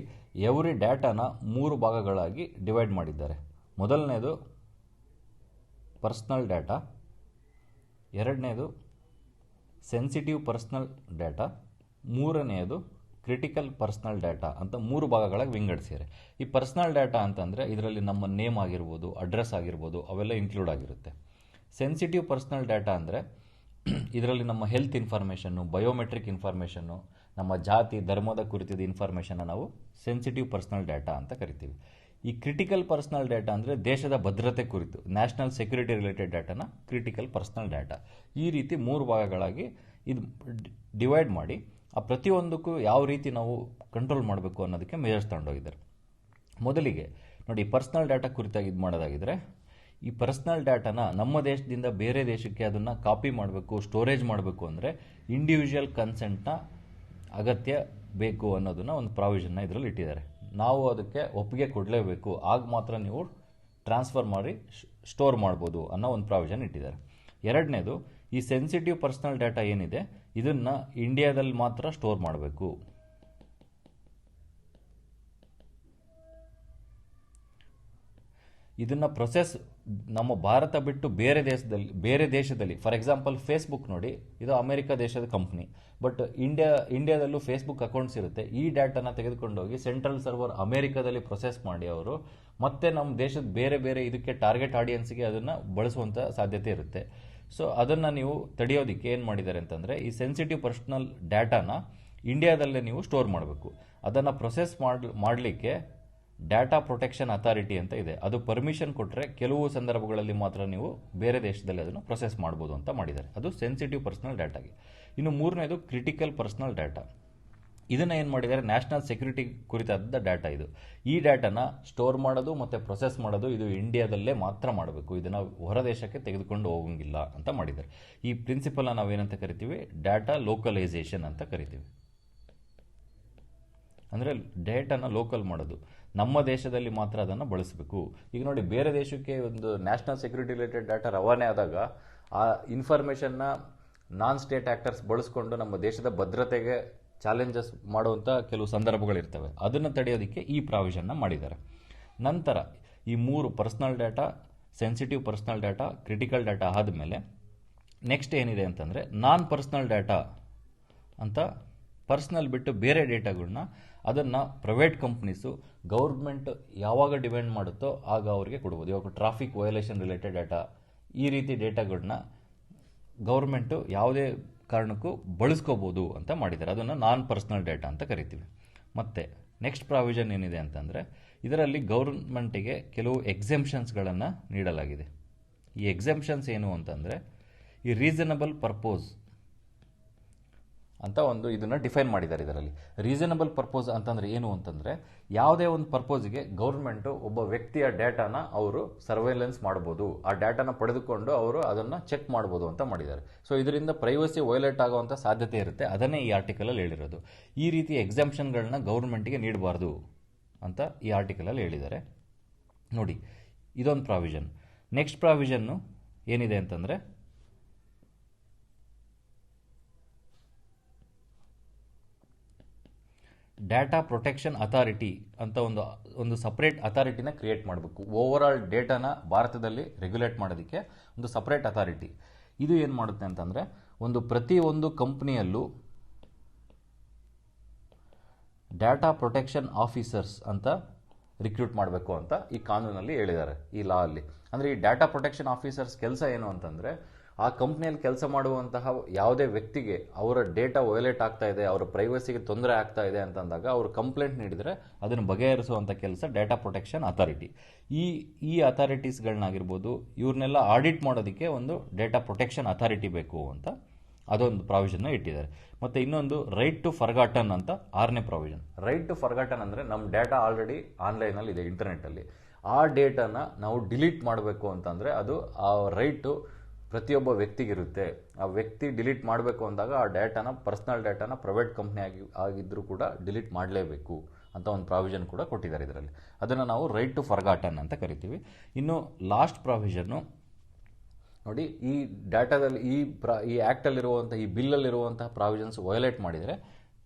ಎವ್ರಿ ಡಾಟಾನ 3 ಭಾಗಗಳಾಗಿ ಡಿವೈಡ್ ಮಾಡಿದ್ದಾರೆ. ಮೊದಲನೇದು ಪರ್ಸನಲ್ ಡಾಟಾ, ಎರಡನೇದು ಸೆನ್ಸಿಟಿವ್ ಪರ್ಸನಲ್ ಡಾಟಾ, ಮೂರನೆಯದು ಕ್ರಿಟಿಕಲ್ ಪರ್ಸನಲ್ ಡಾಟಾ ಅಂತ 3 ಭಾಗಗಳಾಗಿ ವಿಂಗಡಿಸಿದ್ದಾರೆ. ಈ ಪರ್ಸನಲ್ ಡಾಟಾ ಅಂತಂದರೆ ಇದರಲ್ಲಿ ನಮ್ಮ ನೇಮ್ ಆಗಿರ್ಬೋದು, ಅಡ್ರೆಸ್ ಆಗಿರ್ಬೋದು, ಅವೆಲ್ಲ ಇನ್ಕ್ಲೂಡ್ ಆಗಿರುತ್ತೆ. ಸೆನ್ಸಿಟಿವ್ ಪರ್ಸನಲ್ ಡಾಟಾ ಅಂದರೆ ಇದರಲ್ಲಿ ನಮ್ಮ ಹೆಲ್ತ್ ಇನ್ಫಾರ್ಮೇಷನ್ನು, ಬಯೋಮೆಟ್ರಿಕ್ ಇನ್ಫಾರ್ಮೇಷನ್ನು, ನಮ್ಮ ಜಾತಿ ಧರ್ಮದ ಕುರಿತಿದ್ದ ಇನ್ಫಾರ್ಮೇಷನ್ನ ನಾವು ಸೆನ್ಸಿಟಿವ್ ಪರ್ಸನಲ್ ಡಾಟಾ ಅಂತ ಕರಿತೀವಿ. ಈ ಕ್ರಿಟಿಕಲ್ ಪರ್ಸನಲ್ ಡಾಟಾ ಅಂದರೆ ದೇಶದ ಭದ್ರತೆ ಕುರಿತು, ನ್ಯಾಷನಲ್ ಸೆಕ್ಯೂರಿಟಿ ರಿಲೇಟೆಡ್ ಡಾಟಾನ ಕ್ರಿಟಿಕಲ್ ಪರ್ಸನಲ್ ಡಾಟಾ. ಈ ರೀತಿ 3 ಭಾಗಗಳಾಗಿ ಇದು ಡಿವೈಡ್ ಮಾಡಿ ಆ ಪ್ರತಿಯೊಂದಕ್ಕೂ ಯಾವ ರೀತಿ ನಾವು ಕಂಟ್ರೋಲ್ ಮಾಡಬೇಕು ಅನ್ನೋದಕ್ಕೆ ಮೆಜರ್ಸ್ ತಗೊಂಡೋಗಿದ್ದಾರೆ. ಮೊದಲಿಗೆ ನೋಡಿ, ಪರ್ಸನಲ್ ಡಾಟಾ ಕುರಿತಾಗಿ ಇದು ಮಾಡೋದಾಗಿದ್ದರೆ, ಈ ಪರ್ಸನಲ್ ಡಾಟಾನ ನಮ್ಮ ದೇಶದಿಂದ ಬೇರೆ ದೇಶಕ್ಕೆ ಅದನ್ನು ಕಾಪಿ ಮಾಡಬೇಕು, ಸ್ಟೋರೇಜ್ ಮಾಡಬೇಕು ಅಂದರೆ ಇಂಡಿವಿಜುವಲ್ ಕನ್ಸೆಂಟ್ನ ಅಗತ್ಯ ಬೇಕು ಅನ್ನೋದನ್ನು ಒಂದು ಪ್ರಾವಿಷನ್ನ ಇದರಲ್ಲಿ ಇಟ್ಟಿದ್ದಾರೆ. ನಾವು ಅದಕ್ಕೆ ಒಪ್ಪಿಗೆ ಕೊಡಲೇಬೇಕು, ಆಗ ಮಾತ್ರ ನೀವು ಟ್ರಾನ್ಸ್ಫರ್ ಮಾಡಿ ಸ್ಟೋರ್ ಮಾಡ್ಬೋದು ಅನ್ನೋ ಒಂದು ಪ್ರಾವಿಷನ್ ಇಟ್ಟಿದ್ದಾರೆ. ಎರಡನೇದು, ಈ ಸೆನ್ಸಿಟಿವ್ ಪರ್ಸನಲ್ ಡಾಟಾ ಏನಿದೆ ಇದನ್ನು ಇಂಡಿಯಾದಲ್ಲಿ ಮಾತ್ರ ಸ್ಟೋರ್ ಮಾಡಬೇಕು. ಇದನ್ನು ಪ್ರೊಸೆಸ್ ನಮ್ಮ ಭಾರತ ಬಿಟ್ಟು ಬೇರೆ ದೇಶದಲ್ಲಿ ಫಾರ್ ಎಕ್ಸಾಂಪಲ್ ಫೇಸ್ಬುಕ್ ನೋಡಿ, ಇದು ಅಮೆರಿಕ ದೇಶದ ಕಂಪ್ನಿ, ಬಟ್ ಇಂಡಿಯಾದಲ್ಲೂ ಫೇಸ್ಬುಕ್ ಅಕೌಂಟ್ಸ್ ಇರುತ್ತೆ. ಈ ಡಾಟಾನ ತೆಗೆದುಕೊಂಡೋಗಿ ಸೆಂಟ್ರಲ್ ಸರ್ವರ್ ಅಮೆರಿಕದಲ್ಲಿ ಪ್ರೊಸೆಸ್ ಮಾಡಿ ಅವರು ಮತ್ತೆ ನಮ್ಮ ದೇಶದ ಬೇರೆ ಇದಕ್ಕೆ ಟಾರ್ಗೆಟ್ ಆಡಿಯನ್ಸ್ಗೆ ಅದನ್ನು ಬಳಸುವಂಥ ಸಾಧ್ಯತೆ ಇರುತ್ತೆ. ಸೊ ಅದನ್ನು ನೀವು ತಡೆಯೋದಕ್ಕೆ ಏನು ಮಾಡಿದ್ದಾರೆ ಅಂತಂದರೆ, ಈ ಸೆನ್ಸಿಟಿವ್ ಪರ್ಸನಲ್ ಡಾಟಾನ ಇಂಡಿಯಾದಲ್ಲೇ ನೀವು ಸ್ಟೋರ್ ಮಾಡಬೇಕು. ಅದನ್ನು ಪ್ರೊಸೆಸ್ ಮಾಡಲಿಕ್ಕೆ ಡಾಟಾ ಪ್ರೊಟೆಕ್ಷನ್ ಅಥಾರಿಟಿ ಅಂತ ಇದೆ, ಅದು ಪರ್ಮಿಷನ್ ಕೊಟ್ಟರೆ ಕೆಲವು ಸಂದರ್ಭಗಳಲ್ಲಿ ಮಾತ್ರ ನೀವು ಬೇರೆ ದೇಶದಲ್ಲಿ ಅದನ್ನು ಪ್ರೊಸೆಸ್ ಮಾಡ್ಬೋದು ಅಂತ ಮಾಡಿದ್ದಾರೆ. ಅದು ಸೆನ್ಸಿಟಿವ್ ಪರ್ಸನಲ್ ಡಾಟಾಗೆ. ಇನ್ನು ಮೂರನೇದು ಕ್ರಿಟಿಕಲ್ ಪರ್ಸನಲ್ ಡಾಟಾ. ಇದನ್ನು ಏನು ಮಾಡಿದ್ದಾರೆ, ನ್ಯಾಷನಲ್ ಸೆಕ್ಯೂರಿಟಿ ಕುರಿತಾದ ಡಾಟಾ ಇದು. ಈ ಡಾಟಾನ ಸ್ಟೋರ್ ಮಾಡೋದು ಮತ್ತು ಪ್ರೊಸೆಸ್ ಮಾಡೋದು ಇದು ಇಂಡಿಯಾದಲ್ಲೇ ಮಾತ್ರ ಮಾಡಬೇಕು, ಇದನ್ನು ಹೊರ ದೇಶಕ್ಕೆ ತೆಗೆದುಕೊಂಡು ಹೋಗಂಗಿಲ್ಲ ಅಂತ ಮಾಡಿದ್ದಾರೆ. ಈ ಪ್ರಿನ್ಸಿಪಲ್ನ ನಾವೇನಂತ ಕರಿತೀವಿ, ಡಾಟಾ ಲೋಕಲೈಸೇಷನ್ ಅಂತ ಕರಿತೀವಿ. ಅಂದರೆ ಡೇಟಾನ ಲೋಕಲ್ ಮಾಡೋದು, ನಮ್ಮ ದೇಶದಲ್ಲಿ ಮಾತ್ರ ಅದನ್ನು ಬಳಸಬೇಕು. ಈಗ ನೋಡಿ, ಬೇರೆ ದೇಶಕ್ಕೆ ಒಂದು ನ್ಯಾಷನಲ್ ಸೆಕ್ಯೂರಿಟಿ ರಿಲೇಟೆಡ್ ಡಾಟಾ ರವಾನೆ ಆದಾಗ ಆ ಇನ್ಫಾರ್ಮೇಷನ್ನ ನಾನ್ ಸ್ಟೇಟ್ ಆ್ಯಕ್ಟರ್ಸ್ ಬಳಸ್ಕೊಂಡು ನಮ್ಮ ದೇಶದ ಭದ್ರತೆಗೆ ಚಾಲೆಂಜಸ್ ಮಾಡುವಂಥ ಕೆಲವು ಸಂದರ್ಭಗಳಿರ್ತವೆ. ಅದನ್ನು ತಡೆಯೋದಕ್ಕೆ ಈ ಪ್ರಾವಿಷನ್ನ ಮಾಡಿದ್ದಾರೆ. ನಂತರ ಈ 3 personal data, sensitive personal data, critical data ಆದಮೇಲೆ ನೆಕ್ಸ್ಟ್ ಏನಿದೆ ಅಂತಂದರೆ ನಾನ್ ಪರ್ಸನಲ್ ಡಾಟಾ ಅಂತ, ಪರ್ಸನಲ್ ಬಿಟ್ಟು ಬೇರೆ ಡೇಟಾಗಳನ್ನ ಅದನ್ನು ಪ್ರೈವೇಟ್ ಕಂಪ್ನೀಸು ಗೌರ್ಮೆಂಟ್ ಯಾವಾಗ ಡಿಮ್ಯಾಂಡ್ ಮಾಡುತ್ತೋ ಆಗ ಅವರಿಗೆ ಕೊಡ್ಬೋದು. ಇವಾಗ ಟ್ರಾಫಿಕ್ ವಯೋಲೇಷನ್ ರಿಲೇಟೆಡ್ ಡಾಟಾ, ಈ ರೀತಿ ಡೇಟಾಗಳನ್ನ ಗೌರ್ಮೆಂಟು ಯಾವುದೇ ಕಾರಣಕ್ಕೂ ಬಳಸ್ಕೋಬೋದು ಅಂತ ಮಾಡಿದ್ದಾರೆ. ಅದನ್ನು ನಾನ್ ಪರ್ಸನಲ್ ಡೇಟಾ ಅಂತ ಕರಿತೀವಿ. ಮತ್ತು ನೆಕ್ಸ್ಟ್ ಪ್ರಾವಿಷನ್ ಏನಿದೆ ಅಂತಂದರೆ, ಇದರಲ್ಲಿ ಗೌರ್ಮೆಂಟಿಗೆ ಕೆಲವು ಎಕ್ಸೆಂಪ್ಷನ್ಸ್ಗಳನ್ನು ನೀಡಲಾಗಿದೆ. ಈ ಎಕ್ಸೆಂಪ್ಷನ್ಸ್ ಏನು ಅಂತಂದರೆ, ಈ ರೀಸನಬಲ್ ಪರ್ಪೋಸ್ ಅಂತ ಒಂದು ಇದನ್ನು ಡಿಫೈನ್ ಮಾಡಿದ್ದಾರೆ. ಇದರಲ್ಲಿ ರೀಸನಬಲ್ ಪರ್ಪೋಸ್ ಅಂತಂದರೆ ಏನು ಅಂತಂದರೆ, ಯಾವುದೇ ಒಂದು ಪರ್ಪೋಸ್ಗೆ ಗೌರ್ಮೆಂಟು ಒಬ್ಬ ವ್ಯಕ್ತಿಯ ಡೇಟಾನ ಅವರು ಸರ್ವೇಲೆನ್ಸ್ ಮಾಡ್ಬೋದು, ಆ ಡೇಟಾನ ಪಡೆದುಕೊಂಡು ಅವರು ಅದನ್ನು ಚೆಕ್ ಮಾಡ್ಬೋದು ಅಂತ ಮಾಡಿದ್ದಾರೆ. ಸೊ ಇದರಿಂದ ಪ್ರೈವಸಿ ವಯೋಲೇಟ್ ಆಗುವಂಥ ಸಾಧ್ಯತೆ ಇರುತ್ತೆ. ಅದನ್ನೇ ಈ ಆರ್ಟಿಕಲಲ್ಲಿ ಹೇಳಿರೋದು. ಈ ರೀತಿ ಎಕ್ಸಾಮ್ಷನ್ಗಳನ್ನ ಗೌರ್ಮೆಂಟಿಗೆ ನೀಡಬಾರ್ದು ಅಂತ ಈ ಆರ್ಟಿಕಲಲ್ಲಿ ಹೇಳಿದ್ದಾರೆ. ನೋಡಿ, ಇದೊಂದು ಪ್ರಾವಿಷನ್. ನೆಕ್ಸ್ಟ್ ಪ್ರಾವಿಷನ್ನು ಏನಿದೆ ಅಂತಂದರೆ, ಡಾಟಾ ಪ್ರೊಟೆಕ್ಷನ್ ಅಥಾರಿಟಿ ಅಂತ ಒಂದು ಸಪ್ರೇಟ್ ಅಥಾರಿಟಿನ ಕ್ರಿಯೇಟ್ ಮಾಡಬೇಕು. ಓವರ್ ಆಲ್ ಡೇಟಾನ ಭಾರತದಲ್ಲಿ ರೆಗ್ಯುಲೇಟ್ ಮಾಡೋದಕ್ಕೆ ಒಂದು ಸಪ್ರೇಟ್ ಅಥಾರಿಟಿ. ಇದು ಏನು ಮಾಡುತ್ತೆ ಅಂತಂದರೆ, ಪ್ರತಿಯೊಂದು ಕಂಪ್ನಿಯಲ್ಲೂ ಡಾಟಾ ಪ್ರೊಟೆಕ್ಷನ್ ಆಫೀಸರ್ಸ್ ಅಂತ ರಿಕ್ರೂಟ್ ಮಾಡಬೇಕು ಅಂತ ಈ ಕಾನೂನಲ್ಲಿ ಹೇಳಿದ್ದಾರೆ, ಈ ಲಾ ಅಲ್ಲಿ. ಅಂದರೆ ಈ ಡಾಟಾ ಪ್ರೊಟೆಕ್ಷನ್ ಆಫೀಸರ್ಸ್ ಕೆಲಸ ಏನು ಅಂತಂದರೆ, ಆ ಕಂಪ್ನಿಯಲ್ಲಿ ಕೆಲಸ ಮಾಡುವಂತಹ ಯಾವುದೇ ವ್ಯಕ್ತಿಗೆ ಅವರ ಡೇಟಾ ವಯೋಲೇಟ್ ಆಗ್ತಾ ಇದೆ, ಅವರ ಪ್ರೈವಸಿಗೆ ತೊಂದರೆ ಆಗ್ತಾ ಇದೆ ಅಂತಂದಾಗ ಅವರು ಕಂಪ್ಲೇಂಟ್ ನೀಡಿದರೆ ಅದನ್ನು ಬಗೆಹರಿಸುವಂಥ ಕೆಲಸ ಡಾಟಾ ಪ್ರೊಟೆಕ್ಷನ್ ಅಥಾರಿಟಿ. ಈ ಅಥಾರಿಟೀಸ್ಗಳನ್ನಾಗಿರ್ಬೋದು, ಇವ್ರನ್ನೆಲ್ಲ ಆಡಿಟ್ ಮಾಡೋದಕ್ಕೆ ಒಂದು ಡಾಟಾ ಪ್ರೊಟೆಕ್ಷನ್ ಅಥಾರಿಟಿ ಬೇಕು ಅಂತ ಅದೊಂದು ಪ್ರಾವಿಷನ್ನ ಇಟ್ಟಿದ್ದಾರೆ. ಮತ್ತು ಇನ್ನೊಂದು ರೈಟ್ ಟು ಫರ್ಗಾಟನ್ ಅಂತ 6ನೇ ಪ್ರಾವಿಷನ್. ರೈಟ್ ಟು ಫರ್ಗಾಟನ್ ಅಂದರೆ ನಮ್ಮ ಡೇಟಾ ಆಲ್ರೆಡಿ ಆನ್ಲೈನಲ್ಲಿ ಇದೆ, ಇಂಟರ್ನೆಟ್ಟಲ್ಲಿ. ಆ ಡೇಟಾನ ನಾವು ಡಿಲೀಟ್ ಮಾಡಬೇಕು ಅಂತಂದರೆ ಅದು ಆ ರೈಟು ಪ್ರತಿಯೊಬ್ಬ ವ್ಯಕ್ತಿಗಿರುತ್ತೆ. ಆ ವ್ಯಕ್ತಿ ಡಿಲೀಟ್ ಮಾಡಬೇಕು ಅಂದಾಗ ಆ ಡೇಟಾನ, ಪರ್ಸ್ನಲ್ ಡೇಟಾನ ಪ್ರೈವೇಟ್ ಕಂಪ್ನಿ ಆಗಿದ್ದರೂ ಕೂಡ ಡಿಲೀಟ್ ಮಾಡಲೇಬೇಕು ಅಂತ ಒಂದು ಪ್ರಾವಿಷನ್ ಕೂಡ ಕೊಟ್ಟಿದ್ದಾರೆ ಇದರಲ್ಲಿ. ಅದನ್ನು ನಾವು ರೈಟ್ ಟು ಫರ್ಗಾಟನ್ ಅಂತ ಕರಿತೀವಿ. ಇನ್ನು ಲಾಸ್ಟ್ ಪ್ರಾವಿಷನ್ನು ನೋಡಿ, ಈ ಡಾಟಾದಲ್ಲಿ ಈ ಆ್ಯಕ್ಟಲ್ಲಿರುವಂಥ, ಈ ಬಿಲ್ಲಲ್ಲಿರುವಂತಹ ಪ್ರಾವಿಷನ್ಸ್ ವಯೋಲೇಟ್ ಮಾಡಿದರೆ